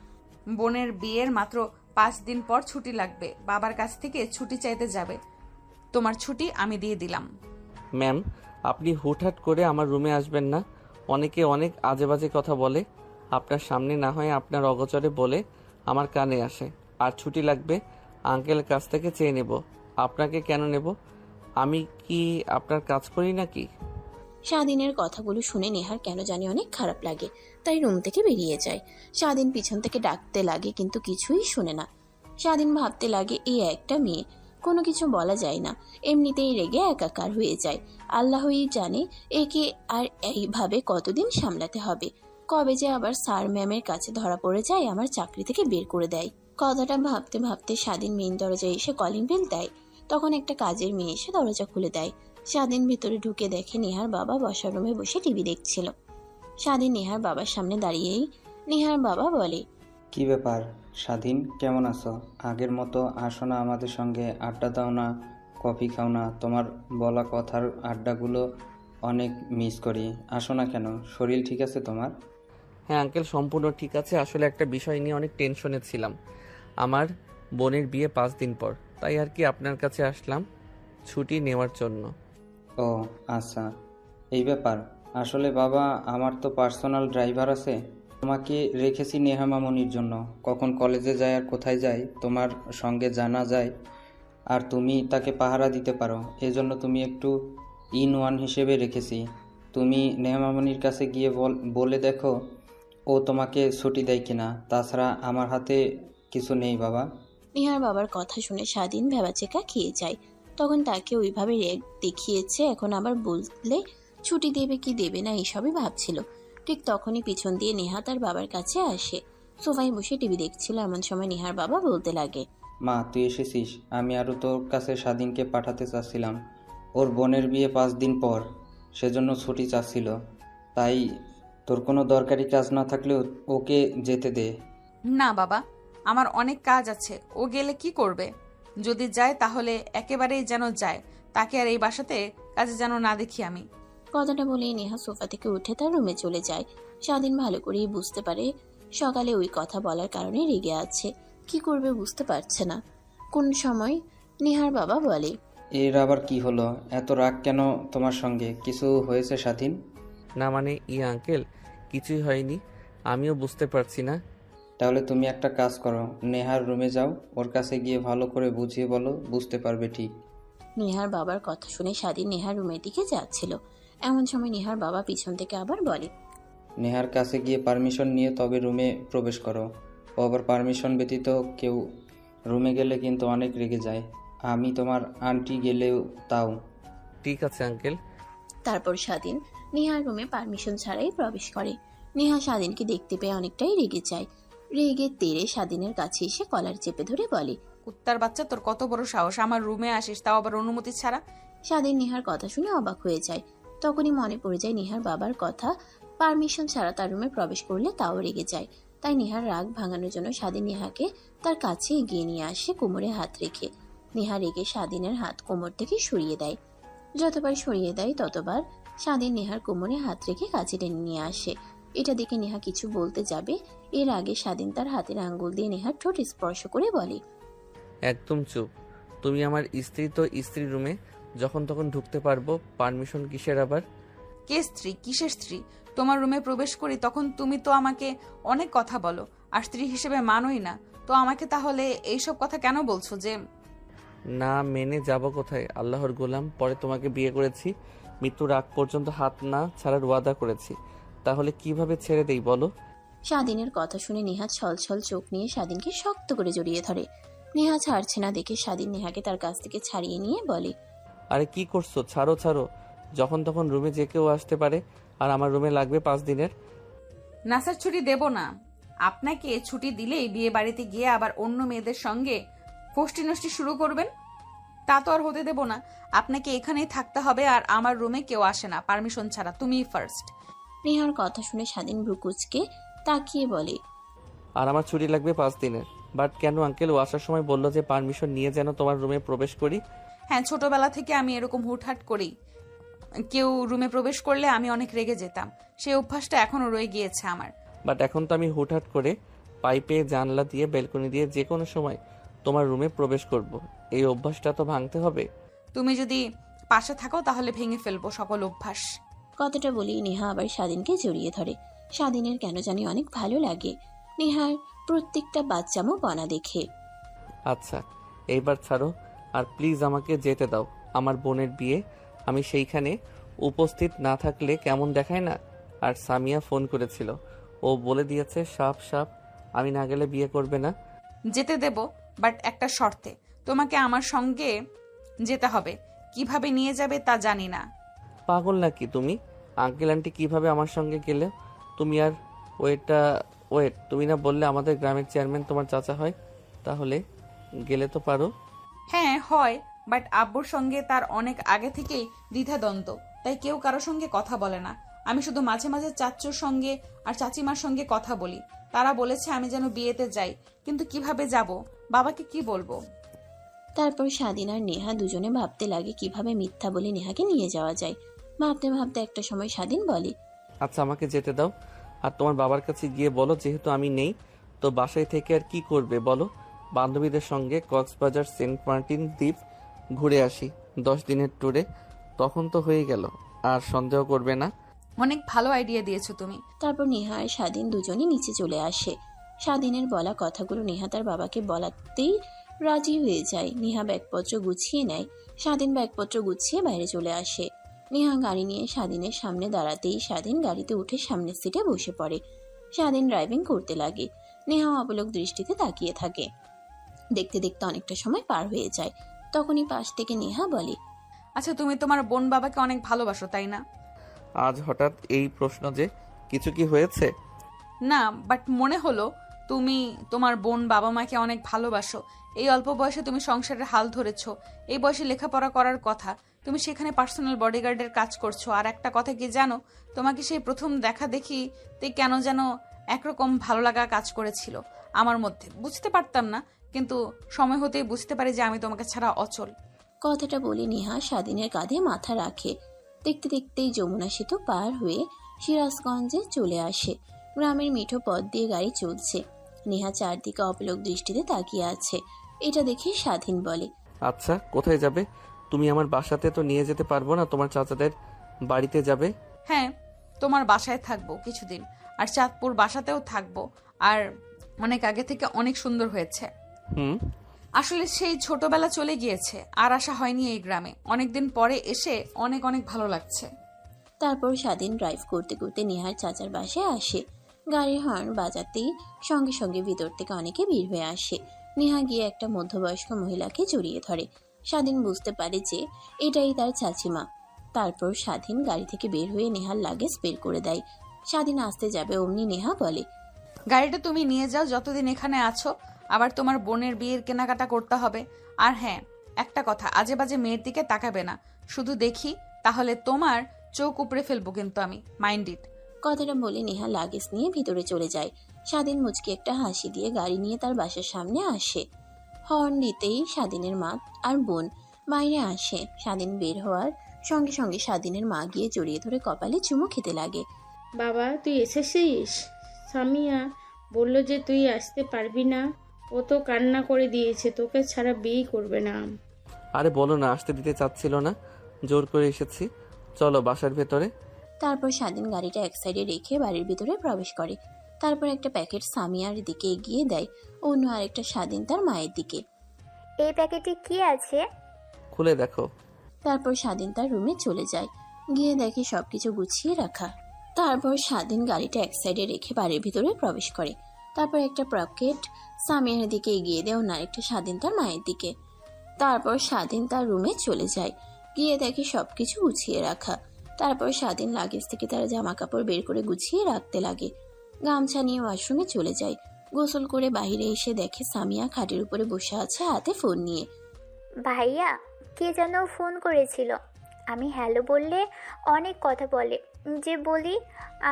বোনের বিয়ের মাত্র 5 দিন পর ছুটি লাগবে, বাবার কাছ থেকে ছুটি চাইতে যাবে। তোমার ছুটি আমি দিয়ে দিলাম। ম্যাম, আপনি হুটহাট করে আমার রুমে আসবেন না। অনেকে অনেক আজে বাজে কথা বলে, আপনার সামনে না হয় আপনার অগোচরে বলে আমার কানে আসে। আর ছুটি লাগবে আঙ্কেলের কাছ থেকে চেয়ে নেব। আপনাকে কেন নেব? আমি কি আপনার কাজ করি নাকি? স্বাধীনের কথাগুলো শুনে নেহার কেন জানি অনেক খারাপ লাগে, তাই রুম থেকে বেরিয়ে যায়। স্বাধীন পিছন থেকে ডাকতে লাগে, কিন্তু কিছুই শুনে না। স্বাধীন ভাবতে লাগে, এই একটা মেয়ে, কোনো কিছু বলা যায় না, এমনিতেই রেগে একাকার হয়ে যায়। আল্লাহই জানে একে আর এইভাবে কতদিন সামলাতে হবে। কবে যে আবার স্যার ম্যামের কাছে ধরা পড়ে যায়, আমার চাকরি থেকে বের করে দেয়। কথাটা ভাবতে ভাবতে স্বাধীন মেইন দরজায় এসে কলিং বেল দেয়। তখন একটা কাজের মেয়ে এসে দরজা খুলে দেয়। স্বাধীন ভিতরে ঢুকে দেখে নেহার বাবা বসার রুমে বসে টিভি দেখছিল। স্বাধীন নেহার বাবার সামনে দাঁড়িয়েই নেহার বাবা বলে, কি ব্যাপার স্বাধীন, কেমন আছো? আগের মতো আসো না আমাদের সঙ্গে, আড্ডা দাও না, কফি খাও না? তোমার বলা কথার আড্ডাগুলো অনেক মিস করি। আসো না কেন? শরীর ঠিক আছে তোমার? হ্যাঁ আঙ্কেল, সম্পূর্ণ ঠিক আছে। আসলে একটা বিষয় নিয়ে অনেক টেনশনে ছিলাম। আমার বোনের বিয়ে 5 দিন পর, তাই আর কি আপনার কাছে আসলাম ছুটি নেওয়ার জন্য। ও আচ্ছা, এই ব্যাপার। আসলে বাবা, আমার তো পার্সোনাল ড্রাইভার আছে। তোমাকে রেখেছি নেহা মামনির জন্য। কখন কলেজে যায় আর কোথায় যায় তোমার সঙ্গে জানা যায়, আর তুমি তাকে পাহারা দিতে পারো। এজন্য তুমি একটু ইন ওয়ান হিসেবে রেখেছি। তুমি নেহা মামনির কাছে গিয়ে বলে দেখো ও তোমাকে ছুটি দেয় কিনা। তাছাড়া আমার হাতে কিছু নেই বাবা। নিহার বাবার কথা শুনে স্বাধীন ভেবাচেকা খেয়ে যায়। তখন তাকে ওইভাবে রেগ দেখিয়েছে, এখন আবার বললে ছুটি দেবে কি দেবে না এসবই ভাবছিল। ঠিক তখনই পিছন দিয়ে নেহা তার বাবার কাছে আসে। সোফায় বসে টিভি দেখছিল, এমন সময় নেহার বাবা বলতে লাগে, মা, তুই এসেছিস। আমি আরও তোর কাছে স্বাধীনকে পাঠাতে চাচ্ছিলাম। ওর বোনের বিয়ে 5 দিন পর, সেজন্য ছুটি চাচ্ছিল। তাই তোর কোনো দরকারি কাজ না থাকলেও ওকে যেতে দে। না বাবা, আমার অনেক কাজ আছে। ও গেলে কি করবে? যদি যায় তাহলে একেবারেই যেন যায়, তাকে আর এই বাসাতে কাজে যেন না দেখি আমি। কথাটা বলেই নেহা সোফা থেকে উঠে তার রুমে চলে যায়। স্বাধীন ভালো করেই বুঝতে পারে সকালে ওই কথা বলার কারণে রেগে আছে, কি করবে বুঝতে পারছে না। কোন সময় নেহার বাবা বলে, এর আবার কি হলো? এত রাগ কেন তোমার সঙ্গে? কিছু হয়েছে স্বাধীন? না মানে আঙ্কেল, কিছুই হয়নি। আমিও বুঝতে পারছি না। তাহলে তুমি একটা কাজ করো, নেহার রুমে যাও, ওর কাছে গিয়ে ভালো করে বুঝিয়ে বলো, বুঝতে পারবে ঠিক। নেহার বাবার কথা শুনে স্বাধীন নেহার রুমের দিকে যাচ্ছিল। এমন সময় নেহার বাবা পিছন থেকে আবার বলে, নেহার কাছে গিয়ে পারমিশন নিয়ে তবে রুমে প্রবেশ করো। ও আবার পারমিশন ব্যতীত কেউ রুমে গেলে কিন্তু অনেক রেগে যায়। আমি তোমার আন্টি গেলেও তাও। ঠিক আছে আঙ্কেল। তারপর স্বাধীন নেহার রুমে পারমিশন ছাড়াই প্রবেশ করে। নেহা স্বাধীনকে দেখতে পেয়ে অনেকটাই রেগে যায়। রেগে তেড়ে স্বাধীনের কাছে এসে কলার চেপে ধরে বলে, কুত্তার বাচ্চা, তোর কত বড় সাহস আমার রুমে আসিস, তাও আবার অনুমতি ছাড়া? স্বাধীন নেহার কথা শুনে অবাক হয়ে যায়। তখনই মনে পড়ে যায় নেহার বাবার কথা, পারমিশন ছাড়া তার রুমে প্রবেশ করলে তাও রেগে যায়। তাই নেহার রাগ ভাঙানোর জন্য স্বাধীন নেহাকে তার কাছে এগিয়ে নিয়ে আসে কোমরে হাত রেখে। নেহা রেগে স্বাধীনের হাত কোমর থেকে সরিয়ে দেয়। যতবার সরিয়ে দেয় ততবার স্বাধীন নেহার কোমরে হাত রেখে কাছে টেনে নিয়ে আসে। এটা দেখে নেহা কিছু বলতে যাবে, এর আগে স্বাধীন তার হাতের আঙ্গুল দিয়ে নেহার ঠোঁট স্পর্শ করে বলে, একদম চুপ। তুমি আমার স্ত্রী, তো স্ত্রী রুমে যখন তখন ঢুকতে পারবো, পারমিশন কিসের আবার? কে স্ত্রী? কিসের স্ত্রী? তোমার রুমে প্রবেশ করি তখন তুমি তো আমাকে অনেক কথা বলো, আর স্ত্রী হিসেবে মানোই না। তো আমাকে তাহলে এইসব কথা কেন বলছো? যে না মেনে যাব কোথায়? আল্লাহর গোলাম, পরে তোমাকে বিয়ে করেছি, মৃত্যুর আগ পর্যন্ত হাত না ছাড়ার ওয়াদা করেছি। তাহলে কিভাবে ছেড়ে দেই বলো? স্বাধীনের কথা শুনে নেহা ছলছল চোখ নিয়ে স্বাধীনকে শক্ত করে জড়িয়ে ধরে। নেহা ছাড়ছে না দেখে স্বাধীন নেহাকে তার কাছ থেকে ছাড়িয়ে নিয়ে বলে, আরে কি করছো? ছাড়ো ছাড়ো। যখন তখন রুমে যে কেউ আসতে পারে, আর আমার রুমে লাগবে 5 দিনের। নাসার ছুটি দেব না। আপনাকে ছুটি দিলেই বিয়ে বাড়িতে গিয়ে আবার অন্য মেয়েদের সঙ্গে ফষ্টি নষ্টি শুরু করবেন, তা তো আর হতে দেব না। আপনাকে এখানেই থাকতে হবে, আর আমার রুমে কেউ আসে না পারমিশন ছাড়া, তুমিই ফার্স্ট। নেহার কথা শুনে স্বাধীন ভ্রুকুচকে তাকিয়ে বলে, আর আমার ছুটি লাগবে 5 দিনের। বাট কেন আঙ্কেল? ও আসার সময় বললো যে পারমিশন নিয়ে যেন তোমার রুমে প্রবেশ করি। হ্যাঁ, ছোটবেলা থেকে আমি এরকম হুটহাট করি। কেউ রুমে প্রবেশ করলে আমি অনেক রেগে যেতাম, সেই অভ্যাসটা এখনো রয়ে গিয়েছে আমার। বাট এখন তো আমি হুটহাট করে পাইপে, জানলা দিয়ে, বেলকনি দিয়ে যে কোনো সময় তোমার রুমে প্রবেশ করব। এই অভ্যাসটা তো ভাঙতে হবে। তুমি যদি পাশে থাকো তাহলে ভেঙে ফেলবো সকল অভ্যাস। কথাটা বলেই নেহা আবার স্বাধীনকে জড়িয়ে ধরে। স্বাধীনের কেন জানি অনেক ভালো লাগে নেহার প্রত্যেকটা বাচ্চামো বনা দেখে। আচ্ছা এইবার ছাড়ো, আর প্লিজ আমাকে যেতে দাও। আমার বোনের বিয়ে, আমি সেইখানে উপস্থিত না থাকলে কেমন দেখায় না? আর সামিয়া ফোন করেছিল, ও বলে দিয়েছে সাপ সাপ আমি না গেলে বিয়ে করবে না। যেতে দেব, বাট একটা শর্তে। তোমাকে আমার সঙ্গে যেতে হবে। কিভাবে নিয়ে যাবে তা জানি না। পাগল নাকি তুমি? আঙ্কেল আন্টি কিভাবে আমার সঙ্গে গেলে? তুমি আর ওয়েট, তুমি না বললে আমাদের গ্রামের চেয়ারম্যান তোমার চাচা হয়? তাহলে গেলে তো পারো। হ্যাঁ হয়, বাট আব্বুর সঙ্গে তার অনেক আগে থেকেই দ্বিধাদ্বন্দ্ব, তাই কেউ কারোর সঙ্গে কথা বলে না। আমি শুধু মাঝে মাঝে চাচ্চুর সঙ্গে আর চাচিমার সঙ্গে কথা বলি। তারা বলেছে আমি যেন বিয়েতে যাই, কিন্তু কিভাবে যাব, বাবাকে কি বলবো? তারপর স্বাধীন আর নেহা দুজনে ভাবতে লাগে কিভাবে মিথ্যা বলে নেহাকে নিয়ে যাওয়া যায়। ভাবতে ভাবতে একটা সময় স্বাধীন বলে, আচ্ছা আমাকে যেতে দাও। আর তোমার বাবার কাছে গিয়ে বলো যেহেতু আমি নেই, তো বাসায় থেকে আর কি করবে বলো? বান্ধবীদের সঙ্গে কক্সবাজার, সেন্ট মার্টিন দ্বীপ ঘুরে আসি 10 দিনের ট্যুরে। তখন তো হয়ে গেল, আর সন্দেহ করবে না। অনেক ভালো আইডিয়া দিয়েছো তুমি। তারপর নেহা আর স্বাধীন দুজনে নিচে চলে আসে। স্বাধীনের বলা কথাগুলো নেহা তার বাবাকে বলাতেই রাজি হয়ে যায়। নেহা ব্যাগপত্র গুছিয়ে নেয়, স্বাধীন ব্যাগপত্র গুছিয়ে বাইরে চলে আসে। নেহা গাড়ি নিয়ে স্বাধীনের সামনে দাঁড়াতেই স্বাধীন গাড়িতে উঠে সামনের সিটে বসে পড়ে। স্বাধীন ড্রাইভিং করতে লাগে। নেহা অপলক দৃষ্টিতে তাকিয়ে থাকে। দেখতে দেখতে অনেকটা সময় পার হয়ে যায়। তখনই পাশ থেকে নেহা বলে, আচ্ছা, তুমি তোমার বোন বাবাকে অনেক ভালোবাসো, তাই না? আজ হঠাৎ এই প্রশ্ন যে, কিছু কি হয়েছে? না, বাট মনে হলো তুমি তোমার বোন বাবা মাকে অনেক ভালোবাসো। এই অল্প বয়সে তুমি সংসারের হাল ধরেছো। এই বয়সে লেখাপড়া করার কথা, তুমি সেখানে পার্সোনাল বডিগার্ডের কাজ করছো। আর একটা কথা কি জানো, তোমাকে সেই প্রথম দেখা দেখিতে কেন যেন একরকম ভালো লাগা কাজ করেছিল আমার মধ্যে। বুঝতে পারতাম না, কিন্তু সময় হতেই বুঝতে পারি যে আমি তোমাকে ছাড়া অচল। কথাটা বলে নেহা স্বাধীনের কাঁধে মাথা রাখে। দেখতে দেখতেই যমুনা সেতু পার হয়ে সিরাজগঞ্জে চলে আসে। গ্রামের মিঠো পথ দিয়ে গাড়ি চলছে। নেহা চারদিকে অপলক দৃষ্টিতে তাকিয়ে আছে। এটা দেখে স্বাধীন বলে, আচ্ছা, কোথায় যাবে? তুমি আমার বাসাতে তো নিয়ে যেতে পারবো না, তোমার চাচাদের বাড়িতে যাবে? হ্যাঁ, তোমার বাসায় থাকবো কিছুদিন, আর চাঁদপুর বাসাতেও থাকবো। আর অনেক আগে থেকে অনেক সুন্দর হয়েছে। হুম। আসলে সেই ছোটবেলা চলে গিয়েছে, আর আসা হয়নি এই গ্রামে। অনেকদিন পরে এসে অনেক অনেক ভালো লাগছে। তারপর স্বাধীন ড্রাইভ করতে করতে নেহার চাচার বাসায় আসে। গাড়ির হর্ন বাজাতেই সঙ্গে সঙ্গে ভিতর থেকে অনেকে ভিড় হয়ে আসে। নেহা গিয়ে একটা মধ্যবয়স্ক মহিলাকে জড়িয়ে ধরে। স্বাধীন বুঝতে পারে যে এটাই তার চাচিমা। তারপর স্বাধীন গাড়ি থেকে বের হয়ে নেহার লাগেজ বের করে দেয়। স্বাধীন আসতে যাবে অমনি নেহা বলে, গাড়িটা তুমি নিয়ে যাও যতদিন এখানে আছো। আবার তোমার বোনের বিয়ের কেনাকাটা করতে হবে। আর হ্যাঁ, একটা কথা, আজে বাজে মেয়ের দিকে তাকাবে না। শুধু দেখি তাহলে তোমার চোখ উপড়ে ফেলবো কিন্তু আমি। Mind it. কথাটা বলে নেহা লাগেজ নিয়ে ভিতরে চলে যায়। স্বাধীন মুচকি একটা হাসি দিয়ে গাড়ি নিয়ে তার বাসার সামনে আসে। হর্ন দিতেই স্বাধীনের মা আর বোন বাইরে আসে। স্বাধীন বের হওয়ার সঙ্গে সঙ্গে স্বাধীনের মা গিয়ে জড়িয়ে ধরে কপালে চুমু খেতে লাগে। বাবা, তুই এসেছিস? সামিয়া বলল যে তুই আসতে পারবি না। ও তো কান্না করে দিয়েছে, তোকে ছাড়া বিয়ে করবে না। আরে বলো না, আসতে দিতে চাচ্ছিল না, জোর করে এসেছি। চলো বাসার ভেতরে। তারপর স্বাধীন গাড়িটা এক সাইডে রেখে বাড়ির ভিতরে প্রবেশ করে। তারপর একটা প্যাকেট সামিয়ার দিকে এগিয়ে দেয়, অন্য আরেকটা স্বাধীন তার মায়ের দিকে। এই প্যাকেটে কি আছে? খুলে দেখো। তারপর স্বাধীন তার রুমে চলে যায়। গিয়ে দেখে সবকিছু গুছিয়ে রাখা। তারপর স্বাধীন গাড়িটা এক সাইডে রেখে বাড়ির ভিতরে প্রবেশ করে। তারপর একটা প্যাকেট সামিয়ার দিকে এগিয়ে দেয়, অন্য আরেকটা স্বাধীন তার মায়ের দিকে। তারপর স্বাধীন তার রুমে চলে যায়। গিয়ে দেখে সবকিছু গুছিয়ে রাখা। তারপর স্বাধীন লাগেজ থেকে তার জামা কাপড় বের করে গুছিয়ে রাখতে লাগে। গামছা নিয়ে ওয়াশরুমে চলে যায়। গোসল করে বাইরে এসে দেখে সামিয়া খাটের উপরে বসে আছে, হাতে ফোন নিয়ে। ভাইয়া, কে যেন ফোন করেছিল। আমি হ্যালো বললে অনেক কথা বলে। যে বলি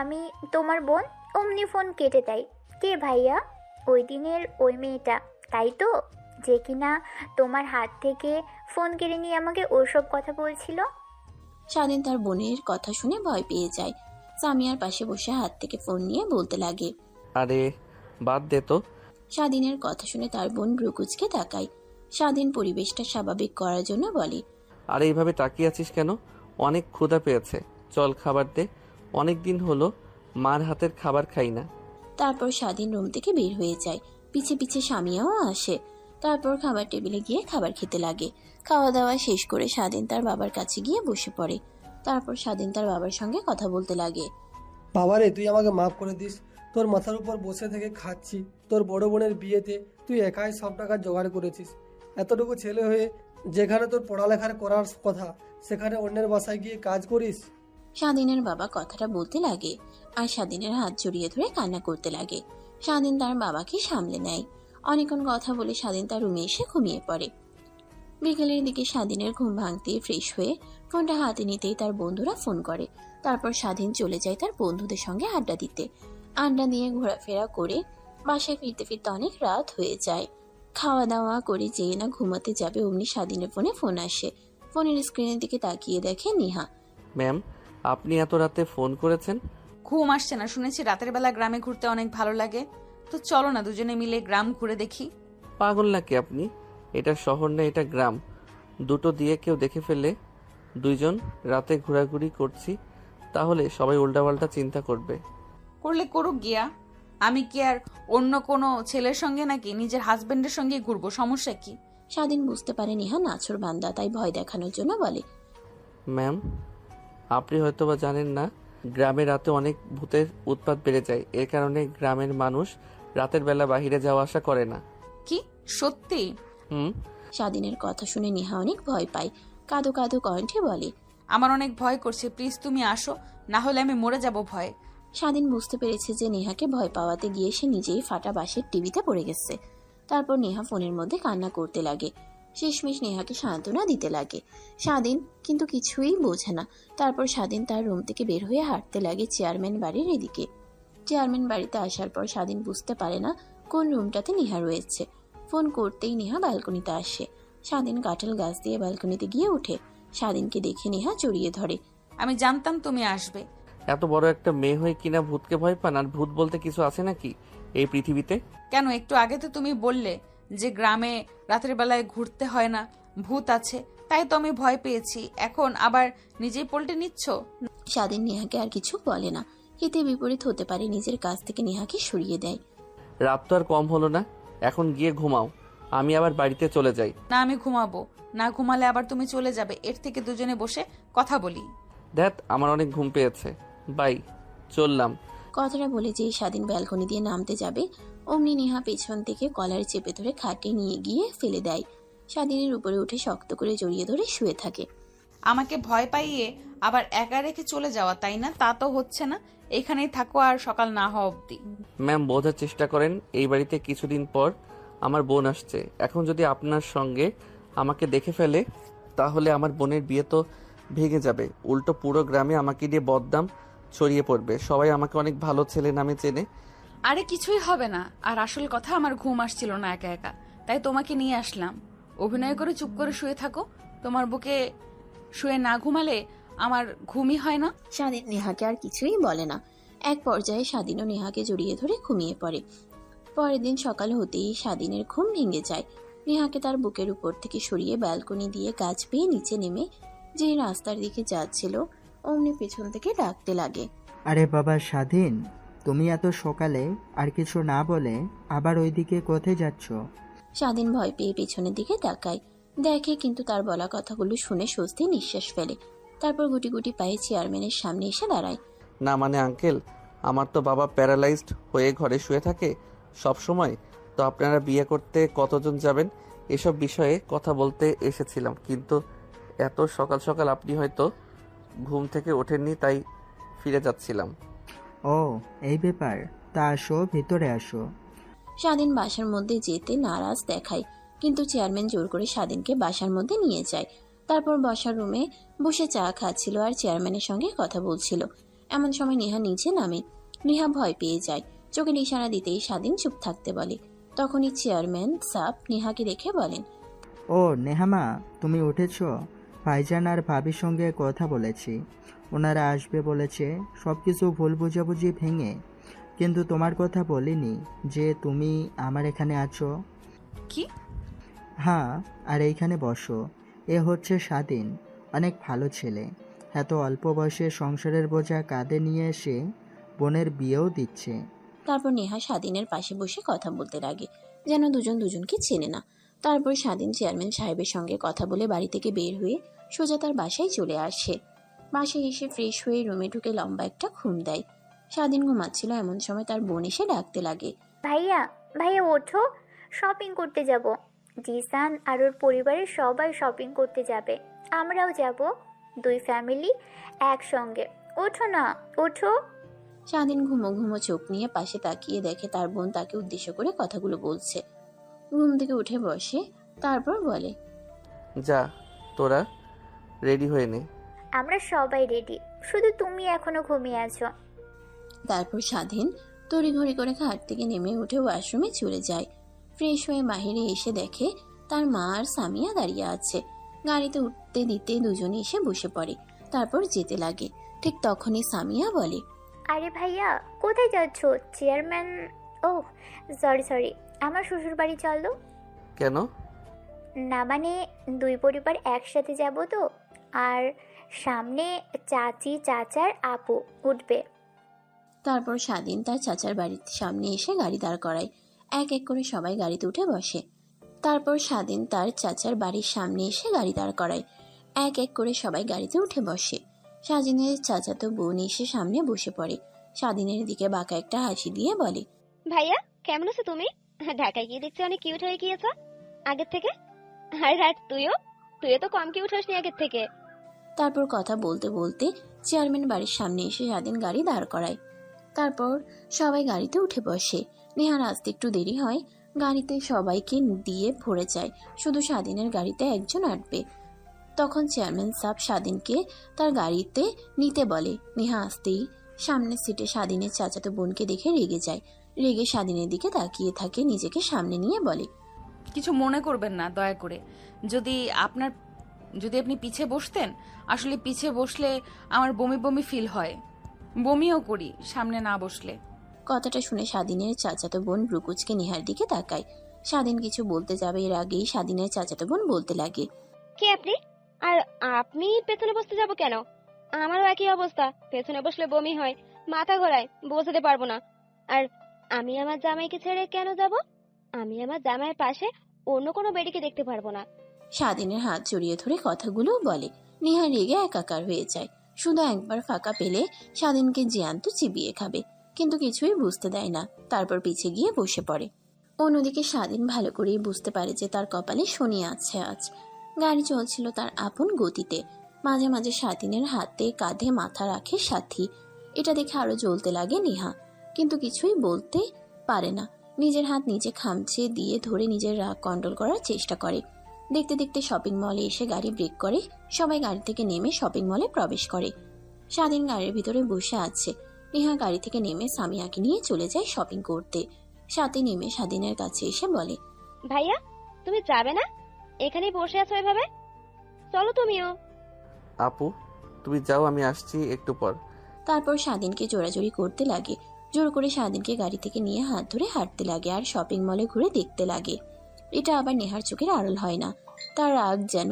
আমি তোমার বোন, অমনি ফোন কেটে দেয়। কে ভাইয়া? ওই দিনের ওই মেয়েটা, তাই তো? যে কিনা তোমার হাত থেকে ফোন কেড়ে নিয়ে আমাকে ওসব কথা বলছিল। স্বাধীন তার বোনের কথা শুনে ভয় পেয়ে যায়। সামিয়ার পাশে বসে হাত থেকে ফোন নিয়ে বলতে লাগে, আরে বাদ দে তো। স্বাধীনের কথা শুনে তার বোন ব্রুকুচকে তাকায়। স্বাধীন পরিবেশটা স্বাভাবিক করার জন্য বলে, আরে এইভাবে তাকিয়ে আছিস কেন? অনেক ক্ষুধা পেয়েছে, চল খাবার দে। অনেক দিন হলো মার হাতের খাবার খাই না। তারপর স্বাধীন রুম থেকে বের হয়ে যায়। পিছে পিছে স্বামীও আসে। তারপর খাবার টেবিলে গিয়ে খাবার খেতে লাগে। খাওয়া দাওয়া শেষ করে স্বাধীন তার বাবার কাছে গিয়ে বসে পড়ে। তারপর স্বাধীন তার বাবার সঙ্গে কথা বলতে লাগে। বাবারে, তুই আমাকে মাফ করে দিস। তোর মাথার উপর বসে থেকে খাচ্ছি। তোর বড় বোনের বিয়েতে তুই একাই সব টাকা জোগাড় করেছিস। এতটুকু ছেলে হয়ে যেখানে তোর পড়ালেখার করার কথা, সেখানে অন্যের বাসায় গিয়ে কাজ করিস। স্বাধীনের বাবা কথাটা বলতে লাগে আর স্বাধীনের হাত জড়িয়ে ধরে কান্না করতে লাগে। স্বাধীন তার বাবাকে সামলে নেয়। অনেকক্ষণ কথা বলে স্বাধীন তার রুমে এসে ঘুমিয়ে পড়ে। বিকেলের দিকে স্বাধীনের ঘুম ভাঙতে ফ্রেশ হয়ে ফোনটা হাতে নিতেই তার বন্ধুরা ফোন করে। তারপর স্বাধীন চলে যায় তার বন্ধুদের সঙ্গে আড্ডা দিতে। আড্ডা দিয়ে ঘোরাফেরা করে বাসায় ফিরতে ফিরতে অনেক রাত হয়ে যায়। খাওয়া দাওয়া করে যেয়ে না ঘুমাতে যাবে অমনি স্বাধীনের ফোনে ফোন আসে। ফোনের স্ক্রিনের দিকে তাকিয়ে দেখে নেহা। ম্যাম, আপনি এত রাতে ফোন করেছেন? ঘুম আসছে না, শুনেছি রাতের বেলা গ্রামে ঘুরতে অনেক ভালো লাগে। তো চলো না দুজনে মিলে গ্রাম ঘুরে দেখি। পাগল নাকি আপনি? এটা শহর না, এটা গ্রাম। দুটো দিয়ে কেউ দেখে ফেললে দুইজন রাতে ঘোরাঘুরি করছি, তাহলে সবাই উল্টাপাল্টা চিন্তা করবে। করলে করুক গিয়া, আমি কি আর অন্য কোনো ছেলের সঙ্গে নাকি নিজের হাজবেন্ডের সঙ্গে ঘুরবো? সমস্যা কি? স্বাধীন বুঝতে পারে নেহা নাছর বান্দা, তাই ভয় দেখানোর জন্য বলে, ম্যাম, আপনি হয়তোবা জানেন না, গ্রামে রাতে অনেক ভূতের উৎপাত বেড়ে যায়। এর কারণে গ্রামের মানুষ রাতের বেলা বাহিরে যাওয়া আসা করে না। কি সত্যি? হুম। স্বাধীনের কথা শুনে নেহা অনেক ভয় পায়, কাঁদো কাঁদো কণ্ঠে বলে, আমার অনেক ভয় করছে, প্লিজ তুমি আসো, না হলে আমি মরে যাব ভয়ে। স্বাধীন বুঝতে পেরেছে যে নেহাকে ভয় পাওয়াতে গিয়ে সে নিজেই ফাটা বাঁশের টিভিতে পড়ে গেছে। তারপর নেহা ফোনের মধ্যে কান্না করতে লাগে, শেষমেশ নেহাকে সান্ত্বনা দিতে লাগে। স্বাধীন কিন্তু কিছুই বোঝে না। তারপর স্বাধীন তার রুম থেকে বের হয়ে হাঁটতে লাগে চেয়ারম্যান বাড়ির এদিকে। চেয়ারম্যান বাড়িতে আসার পর স্বাধীন বুঝতে পারে না কোন রুমটাতে নেহা রয়েছে। ফোন করতেই নেহা ব্যালকনিতে আসে। স্বাধীন কাঁঠাল গাছ দিয়ে ব্যালকনিতে গিয়ে ওঠে। স্বাধীনকে দেখে নেহা জড়িয়ে ধরে। আমি জানতাম তুমি আসবে। এত বড় একটা মেয়ে হয়ে কিনা ভূতকে ভয় পান? আর ভূত বলতে কিছু আছে নাকি এই পৃথিবীতে? কেন, একটু আগে তো তুমি বললে যে গ্রামে রাতের বেলায় ঘুরতে হয় না, ভূত আছে, তাই তো আমি ভয় পেয়েছি। এখন আবার নিজেই পল্টে নিচ্ছ। স্বাধীন নেহাকে আর কিছু বলে না। হিতে বিপরীত হতে পারে নিজের কাছ থেকে নেহাকে সরিয়ে দেয়। রাত তো আর কম হলো না, এখন গিয়ে ঘুমাও, আমি আবার বাড়িতে চলে যাই। না, আমি ঘুমাবো না, ঘুমালে আবার তুমি চলে যাবে। এর থেকে দুজনে বসে কথা বলি। ধ্যাত, আমার অনেক ঘুম পেয়েছে, বাই, চললাম। কথাটা বলে যেই স্বাধীন ব্যালকনি দিয়ে নামতে যাবে, অমনি নেহা পেছন থেকে কলার চেপে ধরে খাটে নিয়ে গিয়ে ফেলে দেয়। স্বাধীনের উপরে উঠে শক্ত করে জড়িয়ে ধরে শুয়ে থাকে। আমাকে ভয় পাইয়ে আবার একা রেখে চলে যাওয়া, তাই না? তা তো হচ্ছে না, এখানেই থাকো আর সকাল না হওয়া অব্দি। ম্যাম, বোঝার চেষ্টা করেন, এই বাড়িতে কিছুদিন পর আমার বোন আসছে। এখন যদি আপনার সঙ্গে আমাকে দেখে ফেলে, তাহলে আমার বোনের বিয়ে তো ভেঙে যাবে। উল্টো পুরো গ্রামে আমাকে দিয়ে বদনাম ছড়িয়ে পড়বে, সবাই আমাকে অনেক ভালো ছেলে নামে চেনে। আরে কিছুই হবে না। আর আসল কথা, আমার ঘুম আসছিল না একা একা, তাই তোমাকে নিয়ে আসলাম। অভিনয় করে চুপ করে শুয়ে থাকো, তোমার বুকে শুয়ে না ঘুমালে আমার ঘুমই হয় না। স্বাধীন নেহাকে আর কিছুই বলে না। এক পর্যায়ে স্বাধীনও নেহাকে জড়িয়ে ধরে ঘুমিয়ে পড়ে। পরের দিন সকাল হতেই স্বাধীনের ঘুম ভেঙে যায়। নেহাকে তার বুকের উপর থেকে সরিয়ে ব্যালকনি দিয়ে গাছ পেয়ে নিচে নেমে যে রাস্তার দিকে যাচ্ছিল, অমনি পেছন থেকে ডাকতে লাগে, আরে বাবা স্বাধীন, তুমি এত সকালে আর কিছু না বলে আবার ওইদিকে কোথায় যাচ্ছ? স্বাধীন ভয় পেয়ে পেছনের দিকে তাকায়, দেখে কিন্তু তার বলা কথাগুলো শুনে স্বস্তি নিঃশ্বাস ফেলে। তারপর গুটি গুটি পায়ে চেয়ারম্যানের সামনে এসে দাঁড়ায়। না মানে আঙ্কেল, আমার তো বাবা প্যারালাইজড হয়ে ঘরে শুয়ে থাকে সব সময়। তো আপনারা বিয়ে করতে কতজন যাবেন, এসব বিষয়ে কথা বলতে এসেছিলাম। কিন্তু এত সকাল সকাল আপনি হয়তো ঘুম থেকে ওঠেননি, তাই ফিরে যাচ্ছিলাম। ও এই ব্যাপার, তা আসো ভিতরে আসো। স্বাধীন বাসার মধ্যে যেতে নারাজ দেখায়, কিন্তু চেয়ারম্যান জোর করে স্বাধীনকে বাসার মধ্যে নিয়ে যায়। তারপর বসার রুমে বসে চা খাচ্ছিল আর চেয়ারম্যানের সঙ্গে কথা বলছিল। এমন সময় নেহা নিচে নামে। নেহা ভয় পেয়ে যায়, চোখে ইশারা দিতেই স্বাধীন চুপ থাকতে বলে। তখনই চেয়ারম্যান সাপ নেহাকে দেখে বলেন, ও নেহামা, তুমি উঠেছ? ভাইজান আর ভাবির সঙ্গে কথা বলেছি, ওনারা আসবে বলেছে সব কিছু ভুল বুঝাবুঝি ভেঙে। কিন্তু তোমার কথা বলিনি যে তুমি আমার এখানে আছো। কি? হ্যাঁ, আর এইখানে বসো। এ হচ্ছে স্বাধীন, অনেক ভালো ছেলে। এত অল্প বয়সে সংসারের বোঝা কাঁধে নিয়ে এসে বোনের বিয়েও দিচ্ছে। তারপর নেহা স্বাধীনের পাশে বসে কথা বলতে লাগে, যেন দুজন দুজনকে চেনে না। তারপর স্বাধীন চেয়ারম্যান সাহেবের সঙ্গে কথা বলে বাড়ি থেকে বের হয়ে সোজা তার বাসায় চলে আসে। বাসায় এসে ফ্রেশ হয়ে রুমে ঢুকে লম্বা একটা ঘুম দেয়। স্বাধীন ঘুমাচ্ছিল, এমন সময় তার বোন এসে ডাকতে লাগে, ভাইয়া ভাইয়া ওঠো, শপিং করতে যাব। জিসান আর ওর পরিবারের সবাই শপিং করতে যাবে, আমরাও যাব, দুই ফ্যামিলি একসঙ্গে। ওঠো না, ওঠো। স্বাধীন ঘুমো ঘুমো চোখ নিয়ে পাশে তাকিয়ে দেখে তার বোন তাকে উদ্দেশ্য করে কথাগুলো বলছে। ঘুম থেকে উঠে বসে, তারপর বলে, যা, তোরা রেডি হয়ে নে। আমরা সবাই রেডি, শুধু তুমি এখনো ঘুমিয়ে আছো। তারপর স্বাধীন তড়িঘড়ি করে খাট থেকে নেমে উঠে ওয়াশরুমে চলে যায়। ফ্রেশ হয়ে বাহিরে এসে দেখে তার মা আর সামিয়া দাঁড়িয়ে আছে। গাড়িতে উঠতে দিতে দুজনে এসে বসে পড়ে, তারপর যেতে লাগে। ঠিক তখনই সামিয়া বলে, আরে ভাইয়া কোথায় যাচ্ছ? চেয়ারম্যান, ও সরি, আমার শ্বশুর বাড়ি চলো। কেন? না মানে দুই পরিবার একসাথে যাব তো, আর সামনে চাচি চাচার আপু উঠবে। তারপর স্বাধীন তার চাচার বাড়ির সামনে এসে গাড়ি দাঁড় করায়। এক এক করে সবাই গাড়িতে উঠে বসে। তারপর স্বাধীন তার চাচার বাড়ির সামনে এসে গাড়ি দাঁড় করায়। এক এক করে সবাই গাড়িতে উঠে বসে। স্বাধীনের চাচাতো বোন এসে সামনে বসে পড়ে। স্বাধীনের দিকে বাঁকা একটা হাসি দিয়ে বলে, ভাইয়া কেমন আছো তুমি? ঢাকায় গিয়ে দেখছি অনেক কিউট হয়ে গিয়েছো আগের থেকে। আরে রাখ, তুইও তো কম কিউট হসনি আগের থেকে। তারপর কথা বলতে বলতে চেয়ারম্যান বাড়ির সামনে এসে স্বাধীন গাড়ি দাঁড় করায়। তারপর সবাই গাড়িতে উঠে বসে। নেহার আসতে একটু দেরি হয়। গাড়িতে সবাইকে দিয়ে ভরে যায়, শুধু স্বাধীনের গাড়িতে একজন আটবে। তখন চেয়ারম্যান সাহেব স্বাধীনকে তার গাড়িতে নিতে বলে। নেহা আসতেই সামনের সিটে স্বাধীনের চাচাতো বোনকে দেখে রেগে যায়। রেগে স্বাধীনের দিকে তাকিয়ে থাকে, নিজেকে সামনে নিয়ে বলে, কিছু মনে করবেন না দয়া করে। যদি আপনি পিছে বসতেন, আসলে পিছে বসলে আমার বমি বমি ফিল হয়, বমিও করি সামনে না বসলে। কথাটা শুনে স্বাধীনের চাচাতো বোন ব্রুকুচকে নেহার দিকে তাকায়। স্বাধীন কিছু বলতে যাবে, এর আগেই স্বাধীনের চাচাতো বোন বলতে লাগে, কে আপনি? আর আপনি পেছনে বসতে যাব কেন? আমারও একই অবস্থা, পেছনে বসলে বমি হয়, মাথা ঘোরায়, বসাতে পারবো না। আর আমি আমার জামাইকে ছেড়ে কেন যাব? আমি আমার জামাইয়ের পাশে অন্য কোনো বেডিকে দেখতে পারবো না। স্বাধীনের হাত জড়িয়ে ধরে কথাগুলো বলে। নেহা রেগে একাকার হয়ে যায়। শুধু একবার ফাঁকা পেলে স্বাধীনকে জ্যান্ত চিবিয়ে খাবে, কিন্তু কিছুই বুঝতে দেয় না। তারপর পিছে গিয়ে বসে পড়ে। অন্যদিকে স্বাধীন ভালো করেই বুঝতে পারে যে তার কপালে শনি আছে আজ। গাড়ি চলছিল তার আপন গতিতে। মাঝে মাঝে স্বাধীনের হাতে কাঁধে মাথা রাখে সাথী। এটা দেখে আরো জ্বলতে লাগে নেহা, কিন্তু কিছুই বলতে পারে না। নিজের হাত নিজে খামচে দিয়ে ধরে নিজের রাগ কন্ট্রোল করার চেষ্টা করে। দেখতে দেখতে শপিং মলে এসে গাড়ি ব্রেক করে। সবাই গাড়ি থেকে নেমে শপিং মলে প্রবেশ করে। স্বাধীন গাড়ির ভিতরে বসে আছে। নেহা গাড়ি থেকে নেমে সামিয়াকে নিয়ে চলে যায় শপিং করতে। সাথে নেমে স্বাধীনের কাছে এসে বলে, ভাইয়া তুমি যাবে না? এখানেই বসে আছো এভাবে? চলো তুমিও। আপু তুমি যাও, আমি আসছি একটু পর। তারপর স্বাধীনকে জোরাজোরি করতে লাগে। জোর করে স্বাধীনকে গাড়ি থেকে নিয়ে হাত ধরে হাঁটতে লাগে আর শপিং মলে ঘুরে দেখতে লাগে। এটা আবার নেহার চোখের আড়াল হয় না। তার রাগ যেন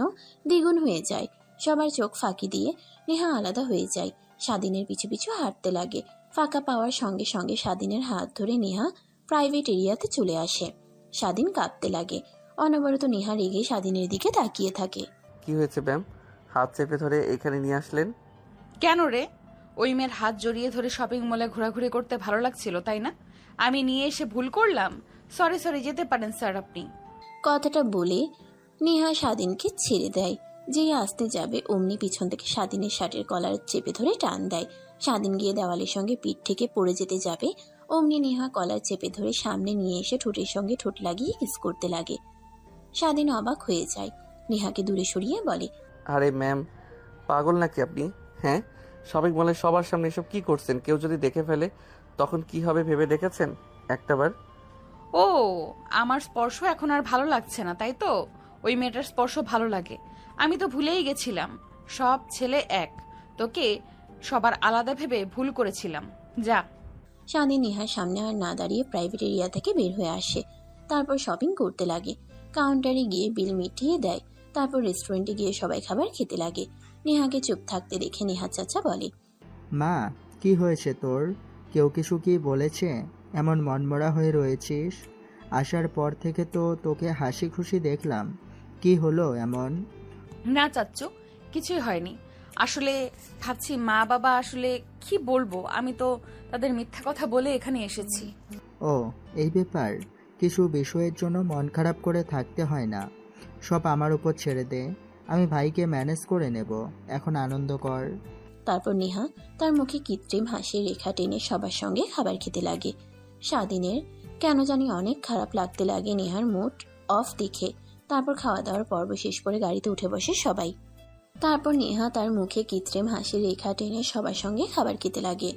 দ্বিগুণ হয়ে যায়। সবার চোখ ফাঁকি দিয়ে নেহা আলাদা হয়ে যায়। স্বাধীনের পিছু পিছু হাঁটতে লাগে। ফাঁকা পাওয়ার সঙ্গে সঙ্গে স্বাধীনের হাত ধরে নেহা প্রাইভেট এরিয়াতে চলে আসে। স্বাধীন কাঁপতে লাগে। অনবরত নেহা রেগে স্বাধীনের দিকে তাকিয়ে থাকে। কি হয়েছে ম্যাম, হাত চেপে ধরে এখানে নিয়ে আসলেন কেন রে? ওই মেয়ের হাত জড়িয়ে ধরে শপিং মলে ঘোরাঘুরি করতে ভালো লাগছিল তাই না? আমি নিয়ে এসে ভুল করলাম। সরি যেতে পারেন স্যার আপনি। কথাটা বলে নেহা স্বাধীনকে ছেড়ে দেয়। যেই আসতে যাবে অমনি পিছন থেকে স্বাধীনের শার্টের কলার চেপে ধরে টান দেয়। স্বাধীন গিয়ে দেওয়ালের সঙ্গে পিঠ থেকে পড়ে যেতে যাবে, অমনি নেহা কলার চেপে ধরে সামনে নিয়ে এসে ঠোঁটের সঙ্গে ঠোঁট লাগিয়ে কিস করতে লাগে। স্বাধীন অবাক হয়ে যায়। নেহাকে দূরে সরিয়ে বলে, আরে ম্যাম পাগল নাকি আপনি? হ্যাঁ, শপিং মলে সবার সামনে এসব কি করছেন? কেউ যদি দেখে ফেলে তখন কি হবে ভেবে দেখেছেন একটাবার? ও, আমার স্পর্শ এখন আর ভালো লাগছে না তাই তো? ওই মেয়েটার স্পর্শ ভালো লাগে। আমি তো ভুলেই গেছিলাম সব ছেলে এক, তোকে সবার আলাদা ভেবে ভুল করেছিলাম। যা। স্বাধীন নেহার সামনে আর না দাঁড়িয়ে প্রাইভেট এরিয়া থেকে বের হয়ে আসে। তারপর শপিং করতে লাগে। কাউন্টারে গিয়ে বিল মিটিয়ে দেয়। তারপর রেস্টুরেন্টে গিয়ে সবাই খাবার খেতে লাগে। নেহাকে চুপ থাকতে দেখে নেহা চাচা বলে, মা, কি হয়েছে তোর? কেউ কিছু কি বলেছে? এমন মনমরা হয়ে রয়েছিস? আসার পর থেকে তো তোকে হাসি খুশি দেখলাম, কি হলো এমন? না চাচ্চু, কিছুই হয়নি। আসলে ভাবছি মা বাবা আসলে কি বলবো, আমি তো তাদের মিথ্যা কথা বলে এখানে এসেছি। ও, এই ব্যাপার। কিছু বিষয়ের জন্য মন খারাপ করে থাকতে হয় না, সব আমার উপর ছেড়ে দে, আমি ভাইকে ম্যানেজ করে নেব। এখন আনন্দ কর। তারপর নেহা তার মুখে কৃত্রিম হাসির রেখা টেনে সবার সঙ্গে খাবার খেতে লাগে। স্বাধীনের কেন জানি অনেক খারাপ লাগতে লাগে নেহার মুড অফ দেখে। তারপর খাওয়া দাওয়ার পর্ব শেষ করে গাড়িতে উঠে বসে সবাই। তারপর নেহা তার মুখে কৃত্রিম হাসির রেখা টেনে সবার সঙ্গে খাবার খেতে লাগে।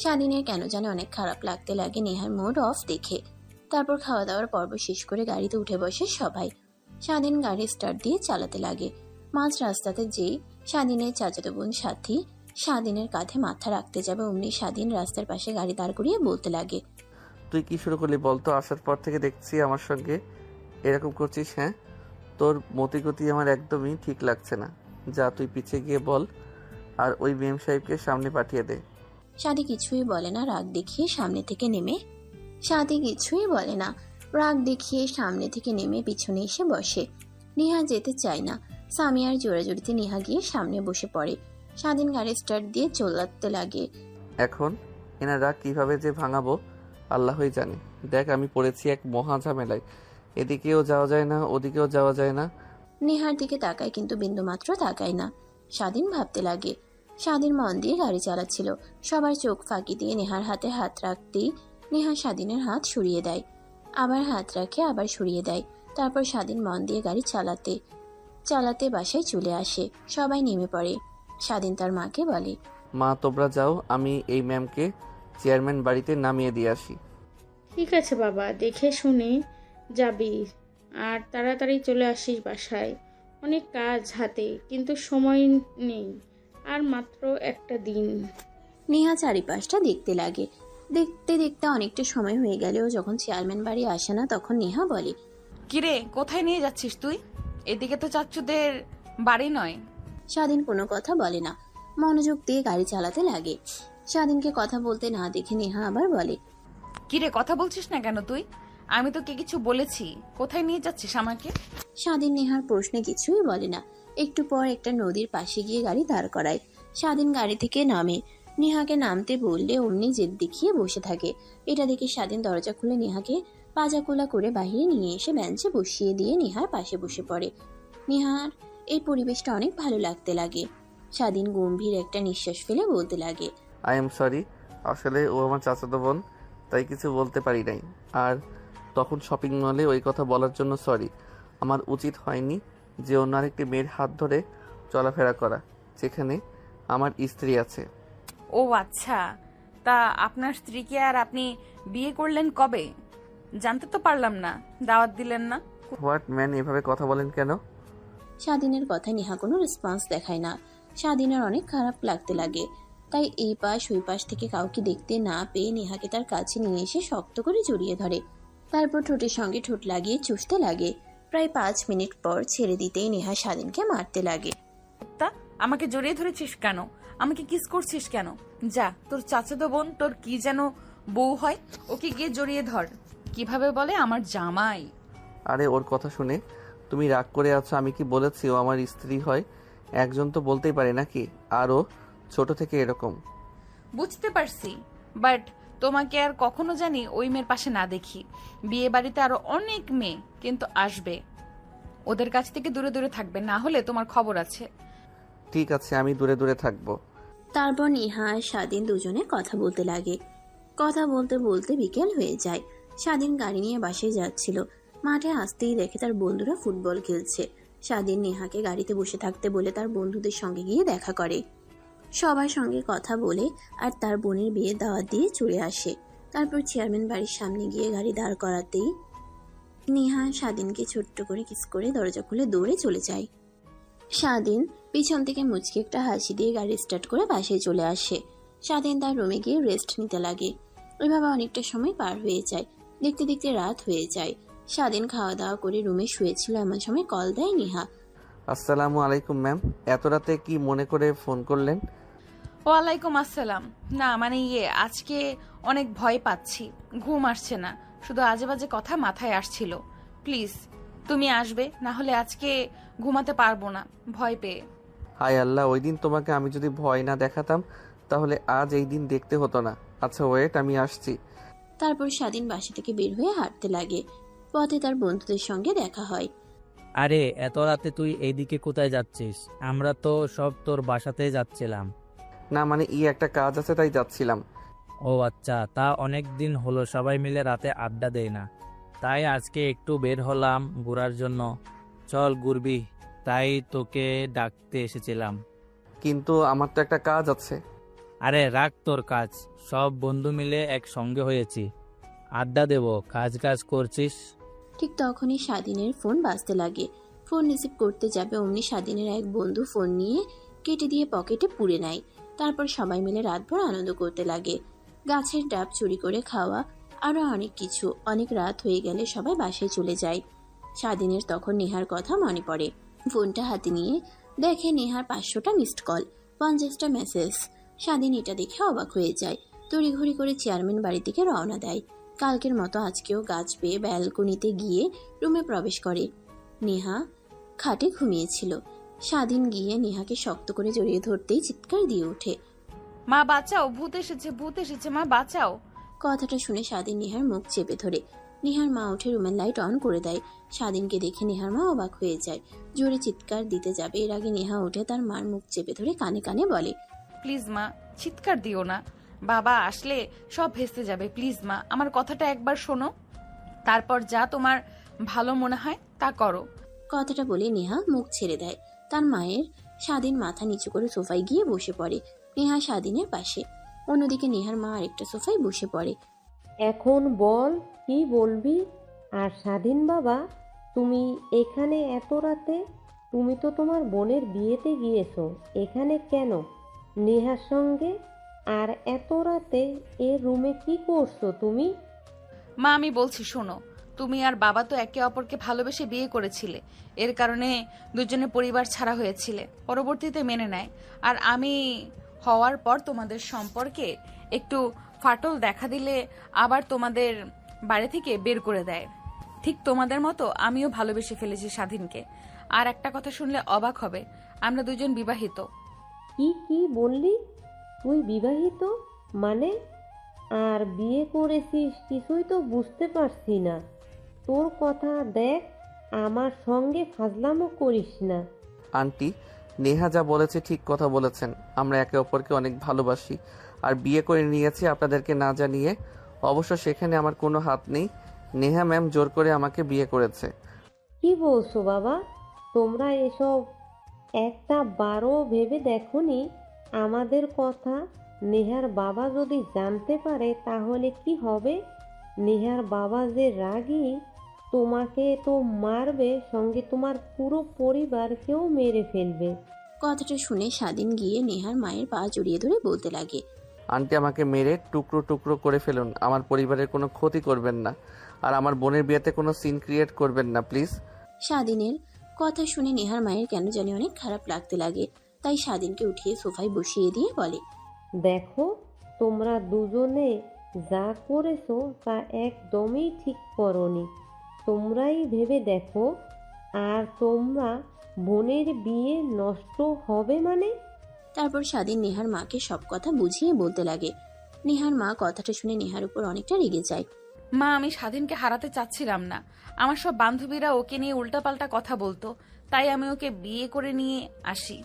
স্বাধীনের কেন জানি অনেক খারাপ লাগতে লাগে নেহার মুড অফ দেখে। তারপর খাওয়া দাওয়ার পর্ব শেষ করে গাড়িতে উঠে বসে সবাই। স্বাধীন গাড়ি স্টার্ট দিয়ে চালাতে লাগে। মাঝ রাস্তাতে যেই স্বাধীনের চাচাতো বোন সাথী স্বাধীনের কাঁধে মাথা রাখতে যাবে, অমনি স্বাধীন রাস্তার পাশে গাড়ি দাঁড় করিয়ে বলতে লাগে, তুই কি শুরু করলি বলতো? আসার পর থেকে দেখছি আমার সঙ্গে এরকম করছিস। হ্যাঁ, তোর মতিগতি আমার একদমই ঠিক লাগছে না। যা তুই পিছে গিয়ে বল, আর ওই মেম সাহেবকে সামনে পাঠিয়ে দে। সাদি কিছুই বলে না, রাগ দেখিয়ে সামনে থেকে নেমে পিছনে এসে বসে। নেহা যেতে চায় না। সামিয়ার জোরাজুরিতে নেহা গিয়ে সামনে বসে পড়ে। স্বাধীন গাড়ি স্টার্ট দিয়ে চলাতে লাগে। এখন এনারা কিভাবে যে ভাঙাবো আল্লাহই জানে। দেখ, আমি পড়েছি এক মহা ঝামেলায়। এদিকেও যাওয়া যায় না, ওদিকেও যাওয়া যায় না। নেহার দিকে তাকায় কিন্তু বিন্দুমাত্র তাকায় না। স্বাধীন ভাবতে লাগে। স্বাধীন মন দিয়ে গাড়ি চালাচ্ছিল। সবার চোখ ফাঁকি দিয়ে নেহার হাতে হাত রাখতেই নেহা স্বাধীনের হাত সরিয়ে দেয়, আবার হাত রাখে, আবার সরিয়ে দেয়। তারপর স্বাধীন মন দিয়ে গাড়ি চালাতে চালাতে বাসায় চলে আসে। সবাই নেমে পড়ে। স্বাধীন তার মাকে বলে, মা তোমরা যাও, আমি এই ম্যামকে চেয়ারম্যান বাড়িতে নামিয়ে দিয়ে আসি। ঠিক আছে বাবা, দেখে শুনে যাবি আর তাড়াতাড়ি চলে আসিস বাসায়। অনেক কাজ হাতে, কিন্তু সময় নেই, আর মাত্র একটা দিন। নেহা চারিপাশটা দেখতে লাগে। দেখতে দেখতে অনেকটা সময় হয়ে গেলেও যখন চেয়ারম্যান বাড়ি আসে না, তখন নেহা বলে, কিরে, কোথায় নিয়ে যাচ্ছিস তুই? এদিকে তো চাচ্চুদের বাড়ি নয়। স্বাধীন কোনো কথা বলে না, মনোযোগ দিয়ে গাড়ি চালাতে লাগে। স্বাধীনকে কথা বলতে না দেখে নেহা আবার বলে, কিরে, কথা বলছিস না কেন তুই? আমি তোকে কিছু বলেছি, কোথায় নিয়ে যাচ্ছিস আমাকে? স্বাধীন নেহার প্রশ্নে কিছুই বলে না। একটু পর একটা নদীর পাশে গিয়ে গাড়ি দাঁড় করায়। স্বাধীন গাড়ি থেকে নামে। নেহাকে নামতে বললে অমনি জেদ দেখিয়ে বসে থাকে। এটা দেখে স্বাধীন দরজা খুলে নেহাকে পাজাকোলা করে বাহিরে নিয়ে এসে বেঞ্চে বসিয়ে দিয়ে নেহার পাশে বসে পড়ে। নেহার এই পরিবেশটা অনেক ভালো লাগতে লাগে। স্বাধীন গম্ভীর একটা নিঃশ্বাস ফেলে বলতে লাগে, আই এম সরি, আসলে ও আমার চাচাতো বোন, তাই কিছু বলতে পারি নাই। আর তখন শপিং মলে ওই কথা বলার জন্য সরি। আমার উচিত হয়নি যে অন্য আরেকটি মেয়ের হাত ধরে চলাফেরা করা, যেখানে আমার স্ত্রী আছে। ও আচ্ছা, তা আপনার স্ত্রীকে আর আপনি বিয়ে করলেন কবে? জানতে তো পারলাম না, দাওয়াত দিলেন না। হোয়াট ম্যান, এভাবে কথা বলেন কেন? স্বাধীনের কথায় নেহা কোনো রেসপন্স দেখায় না। স্বাধীনের অনেক খারাপ লাগতে লাগে। তাই এই পাশ ওই পাশ থেকে কাউকে দেখতে না পেয়ে নেহাকে তার কাছে নিয়ে এসে শক্ত করে জড়িয়ে ধরে। তারপর ঠোঁটের সঙ্গে ঠোঁট লাগিয়ে চুষতে লাগে। প্রায় 5 মিনিট পর ছেড়ে দিতেই নেহা স্বাধীনকে মারতে লাগে। তা আমাকে জড়িয়ে ধরেছিস কেন? আমাকে কিস করছিস কেন? যা, তোর চাচাতো বোন তোর কি যেন বউ হয়, ওকে গিয়ে জড়িয়ে ধর। কিভাবে বলে আমার জামাই? আরে ওর কথা শুনে তুমি রাগ করে আছো? আমি কি বলেছি ও আমার স্ত্রী হয়? একজন তো বলতেই পারে নাকি? আর ও ছোট থেকে এরকম। বুঝতে পারছি, বাট তোমাকে আর কখনো জানি ওই মেয়ের পাশে না দেখি। বিয়ে বাড়িতে আরো অনেক মেয়ে কিন্তু আসবে, ওদের কাছ থেকে দূরে দূরে থাকবে, না হলে তোমার খবর আছে। ঠিক আছে, আমি দূরে দূরে থাকবো। তারপর নেহা আর স্বাধীন দুজনে কথা বলতে লাগে। কথা বলতে বলতে বিকেল হয়ে যায়। স্বাধীন গাড়ি নিয়ে বাসায় যাচ্ছিল। মাঠে আসতেই দেখে তার বন্ধুরা ফুটবল খেলছে। স্বাধীন নেহাকে গাড়িতে বসে থাকতে বলে তার বন্ধুদের সঙ্গে গিয়ে দেখা করে। সবার সঙ্গে কথা বলে আর তার বোনের বিয়ে দাওয়াত দিয়ে চলে আসে। তারপর চেয়ারম্যান বাড়ির সামনে গিয়ে গাড়ি দাঁড় করাতেই নেহা স্বাধীনকে ছোট্ট করে কিস করে দরজা খুলে দৌড়ে চলে যায়। স্বাধীন পিছন থেকে মুচকে একটা হাসি দিয়ে গাড়ি স্টার্ট করে বাসায় চলে আসে। স্বাধীন তার রুমে গিয়ে রেস্ট নিতে লাগে। ওইভাবে অনেকটা সময় পার হয়ে যায়। দেখতে দেখতে রাত হয়ে যায়। স্বাধীন খাওয়া দাওয়া করে রুমে শুয়েছিল, এমন সময় কল দেয় নেহা। আসসালামু আলাইকুম ম্যাম, এত রাতে কি মনে করে ফোন করলেন? ওয়ালাইকুম আসসালাম। না মানে আজকে অনেক ভয় পাচ্ছি, ঘুম আসছে না, শুধু আজে বাজে কথা মাথায় আসছিল। প্লিজ তুমি আসবে, না হলে আজকে ঘুমাতে পারবো না ভয় পেয়ে। হায় আল্লাহ, ওই দিন তোমাকে আমি যদি ভয় না দেখাতাম তাহলে আজ এই দিন দেখতে হতো না। আচ্ছা ওয়েট, আমি আসছি। তারপর স্বাধীন বাসা থেকে বের হয়ে হাঁটতে লাগে। পথে তার বন্ধুদের সঙ্গে দেখা হয়। আরে এত রাতে তুই এইদিকে কোথায় যাচ্ছিস? আমরা তো সব তোর বাসাতে যাচ্ছিলাম। না মানে একটা কাজ আছে তাই যাচ্ছিলাম। ও আচ্ছা, তা অনেক দিন হলো সবাই মিলে রাতে আড্ডা দেয় না, তাই আজকে একটু বের হলাম ঘোরার জন্য। চল ঘুরবি, তাই তোকে ডাকতে এসেছিলাম। কিন্তু আমার তো একটা কাজ আছে। আরে রাখ তোর কাজ, সব বন্ধু মিলে একসঙ্গে হয়েছি, আড্ডা দেব, কাজ কাজ করছিস। ঠিক তখনই স্বাধীনের ফোন বাজতে লাগে। ফোন রিসিভ করতে যাবে অমনি স্বাধীনের এক বন্ধু ফোন নিয়ে কেটে দিয়ে পকেটে পুরে নেয়। তারপর সবাই মিলে রাতভর আনন্দ করতে লাগে। গাছের ডাব চুরি করে খাওয়া, আরো অনেক কিছু। অনেক রাত হয়ে গেলে সবাই বাসায় চলে যায়। স্বাধীনের তখন নেহার কথা মনে পড়ে। ফোনটা হাতে নিয়ে দেখে নেহার 500টা মিসড কল, 50টা মেসেজ। স্বাধীন এটা দেখে অবাক হয়ে যায়। তড়িঘড়ি করে চেয়ারম্যান বাড়ি থেকে রওনা দেয়। কালকের মতো আজকেও গাছ পেয়ে ব্যালকনিতে গিয়ে রুমে প্রবেশ করে। নেহা খাটে ঘুমিয়েছিল। স্বাধীন গিয়ে নেহাকে শক্ত করে জড়িয়ে ধরতেই চিৎকার দিয়ে ওঠে, মা বাঁচাও, ভূত এসেছে, ভূত এসেছে, মা বাঁচাও। কথাটা শুনে স্বাধীন নেহার মুখ চেপে ধরে। নেহার মা উঠে রুমের লাইট অন করে দেয়। স্বাধীনকে দেখে নেহার মা অবাক হয়ে যায়। জোরে চিৎকার দিতে যাবে, এর আগে নেহা উঠে তার মার মুখ চেপে ধরে কানে কানে বলে, প্লিজ মা, চিৎকার দিও না, বাবা আসলে সব ভেস্তে যাবে। প্লিজ মা, আমার কথাটা একবার শোনো, তারপর যা তোমার ভালো মনে হয় তা করো। কথাটা বলে নেহা মুখ ছেড়ে দেয়। তার মায়ের স্বাধীন মাথা নিচু করে সোফায় গিয়ে বসে পড়ে। নেহা স্বাধীনের পাশে। অন্যদিকে নেহার মা আরেকটা সোফায় বসে পড়ে। এখন বল, কি বলবি? আর স্বাধীন বাবা, তুমি এখানে এত রাতে? তুমি তো তোমার বোনের বিয়েতে গিয়েছো, এখানে কেন নেহার সঙ্গে? আর এত রাতে এ রুমে কি করছো তুমি? মা আমি বলছি শোনো, তুমি আর বাবা তো একে অপরকে ভালোবেসে বিয়ে করেছিলে, এর কারণে দুজনে পরিবার ছাড়া হয়েছিলে, পরবর্তীতে মেনে নেয়। আর আমি হওয়ার পর তোমাদের সম্পর্কে একটু ফাটল দেখা দিলে আবার তোমাদের বাড়ি থেকে বের করে দেয়। ঠিক তোমাদের মতো আমিও ভালোবেসে ফেলেছি স্বাধীনকে। আর একটা কথা শুনলে অবাক হবে, আমরা দুজন বিবাহিত। কি কি বললি? তুই বিবাহিত মানে? আর বিয়ে করেছিস কিছুই তো বুঝতে পারছি না। তোর কথা দেখ, আমার সঙ্গে ফাজলামো করিস না। আন্টি, নেহা যা বলেছে ঠিক কথা বলেছেন। আমরা একে অপরকে অনেক ভালোবাসি আর বিয়ে করে নিয়েছি আপনাদেরকে না জানিয়ে। অবশ্য সেখানে আমার কোনো হাত নেই। নেহা ম্যাম জোর করে আমাকে বিয়ে করেছে। কি বলছো বাবা? তোমরা এসব একটা বারও ভেবে দেখোনি আমাদের কথা? নেহার বাবা যদি জানতে পারে তাহলে কি হবে? নেহার বাবা যে রাগী, তোমাকে তো মারবে, সঙ্গে তোমার পুরো পরিবারকেও মেরে ফেলবে। কথাটা শুনে স্বাধীন গিয়ে নেহার মায়ের পা জড়িয়ে ধরে বলতে লাগে, আন্টি আমাকে মেরে টুকরো টুকরো করে ফেলুন, আমার পরিবারের কোনো ক্ষতি করবেন না, আর আমার বোনের বিয়েতে কোনো সিন ক্রিয়েট করবেন না প্লিজ। স্বাধীনের কথা শুনে নেহার মায়ের কেন জানি অনেক খারাপ লাগতে লাগে। তাই স্বাধীনকে উঠিয়ে সোফায় বসিয়ে দিয়ে বলে, দেখো, তোমরা দুজনে যা করেছো তা একদমই ঠিক করনি। তোমরাই ভেবে দেখো, আর তোমরা বোনের বিয়ে নষ্ট হবে মানে? তারপর স্বাধীন নেহার মাকে সব কথা বুঝিয়ে বলতে লাগে। নেহার মা কথাটা শুনে নেহার উপর অনেকটা রেগে যায়। মা আমি স্বাধীনকে হারাতে চাচ্ছিলাম না, আমার সব বান্ধবীরা ওকে নিয়ে উল্টাপাল্টা কথা বলতো, তাই আমি ওকে বিয়ে করে নিয়ে আসি।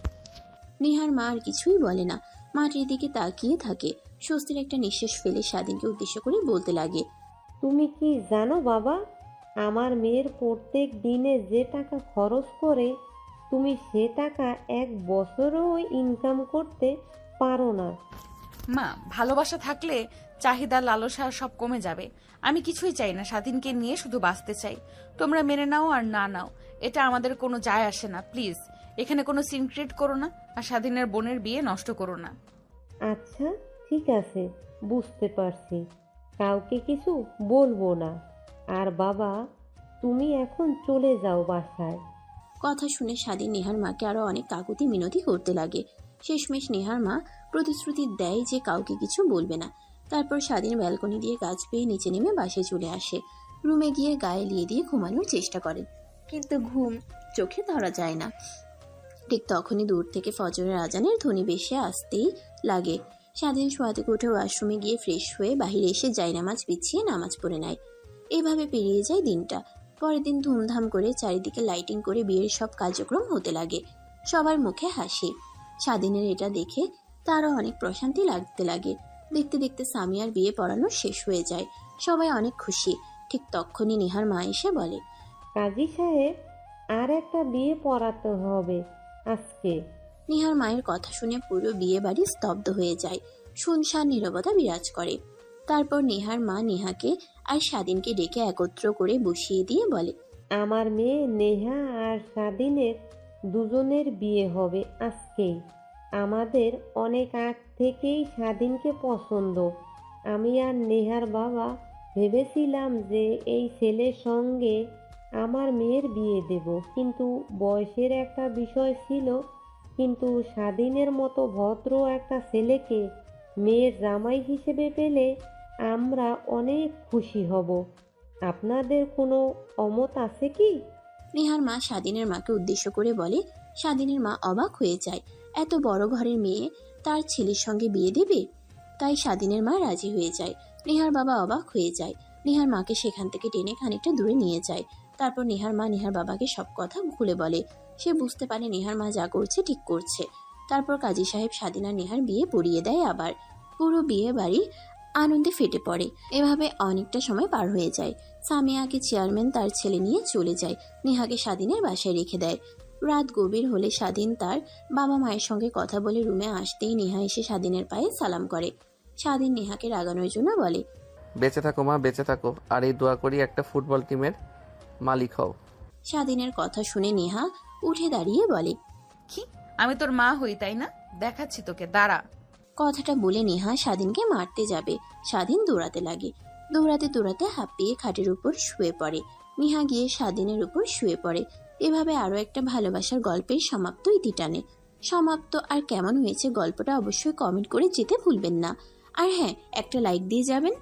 নেহার মা আর কিছুই বলে না, মাটির দিকে তাকিয়ে থাকে। স্বস্তির একটা নিঃশ্বাস ফেলে স্বাধীনকে উদ্দেশ্য করে বলতে লাগে, তুমি কি জানো বাবা, আমার মেয়ের প্রত্যেক দিনে যে টাকা খরচ করে, তুমি সে টাকা এক বছরও ইনকাম করতে পারো না। মা ভালোবাসা থাকলে চাহিদা লালসা সব কমে যাবে। আমি কিছুই চাই না, স্বাধীনকে নিয়ে শুধু বাঁচতে চাই। তোমরা মেনে নাও আর না নাও, এটা আমাদের কোনো যায় আসে না। প্লিজ এখানে কোনো সিন ক্রিয়েট করো না, আর স্বাধীনের বোনের বিয়ে নষ্ট করো না। আচ্ছা ঠিক আছে, বুঝতে পারছি, কাউকে কিছু বলবো না। আর বাবা, তুমি এখন চলে যাও বাসায়। কথা শুনে স্বাধীন নেহার মাকে আরো অনেক কাকুতি মিনতি করতে লাগে। শেষমেশ নেহার মা প্রতিশ্রুতি দেয় যে কাউকে কিছু বলবে না। তারপর স্বাধীন ব্যালকনি দিয়ে গাছ পেয়ে নিচে নেমে বাসায় চলে আসে। রুমে গিয়ে গায়ে লিয়ে দিয়ে ঘুমানোর চেষ্টা করেন, কিন্তু ঘুম চোখে ধরা যায় না। ঠিক তখনই দূর থেকে ফজরের আজানের ধ্বনি ভেসে আসতেই লাগে। স্বাধীন শোয়া থেকে উঠে ওয়াশরুমে গিয়ে ফ্রেশ হয়ে বাহিরে এসে জায়নামাজ বিছিয়ে নামাজ পড়ে নেয়। এইভাবে পেরিয়ে যায় দিনটা। পরের দিন ধুমধাম করে চারিদিকে লাইটিং করে বিয়ের সব কার্যক্রম হতে লাগে। সবার মুখে হাসি। স্বাধীনের এটা দেখে তারও অনেক প্রশান্তি লাগতে লাগে। দেখতে দেখতে সামিয়ার বিয়ে পড়ানো শেষ হয়ে যায়। সবাই অনেক খুশি। ঠিক তখনই নেহার মা এসে বলে, কাজী সাহেব, আর একটা বিয়ে পড়াতে হবে আজকে। নেহার মায়ের কথা শুনে পুরো বিয়ে বাড়ি স্তব্ধ হয়ে যায়। শুনশান নীরবতা বিরাজ করে। তারপর নেহার মা নেহাকে আর স্বাধীনকে ডেকে একত্র করে বসিয়ে দিয়ে বলে, আমার মেয়ে নেহা আর স্বাধীনের দুজনের বিয়ে হবে আজকেই। আমাদের অনেক আগ থেকেই স্বাধীনকে পছন্দ। আমি আর নেহার বাবা ভেবেছিলাম যে এই ছেলের সঙ্গে আমার মেয়ের বিয়ে দেব, কিন্তু বয়সের একটা বিষয় ছিল। কিন্তু স্বাধীনের মতো ভদ্র একটা ছেলেকে মেয়ের জামাই হিসেবে পেলে আমরা অনেক খুশি হব। আপনাদের কোনো অমত আছে কি? নেহার মা স্বাধীনের মাকে উদ্দেশ্য করে বলে। স্বাধীনের মা অবাক হয়ে যায়, এত বড় ঘরের মেয়ে তার ছেলের সঙ্গে বিয়ে দেবে। তাই স্বাধীনের মা রাজি হয়ে যায়। নেহার বাবা অবাক হয়ে যায়। নেহার মাকে সেখান থেকে টেনে খানিকটা দূরে নিয়ে যায়। তারপর নেহার মা নেহার বাবাকে সব কথা খুলে বলে। সে বুঝতে পারে নেহার মা যা করছে ঠিক করছে। তারপর কাজী সাহেব স্বাধীন আর নেহার বিয়ে পড়িয়ে দেয়। আবার পুরো বিয়ে বাড়ি আনন্দে ফেটে পড়ে। এভাবে অনেকটা সময় পার হয়ে যায়। সামিয়াকে চেয়ারম্যান তার ছেলে নিয়ে চলে যায়। নেহাকে স্বাধীনের বাসায় রেখে দেয়। রাত গভীর হলে স্বাধীন তার বাবা মায়ের সঙ্গে কথা বলে রুমে আসতেই নেহা এসে স্বাধীনের পায়ে সালাম করে। স্বাধীন নেহাকে রাগানোর জন্য বলে, বেঁচে থাকো মা, বেঁচে থাকো, আর এই দোয়া করি একটা ফুটবল টিমের মালিক হও। স্বাধীনের কথা শুনে নেহা উঠে দাঁড়িয়ে বলে, কি আমি তোর মা হই তাই না? দেখাচ্ছি তোকে, দাঁড়া। কথাটা বলে নেহা স্বাধীনকে মারতে যাবে। স্বাধীন দৌড়াতে লাগে। দৌড়াতে দৌড়াতে হাঁপিয়ে খাটের উপর শুয়ে পড়ে। নেহা গিয়ে স্বাধীনের উপর শুয়ে পড়ে। এভাবে আরো একটা ভালোবাসার গল্পের সমাপ্ত ইতি টানে। সমাপ্ত আর কেমন হয়েছে গল্পটা অবশ্যই কমেন্ট করে যেতে ভুলবেন না। আর হ্যাঁ, একটা লাইক দিয়ে যাবেন।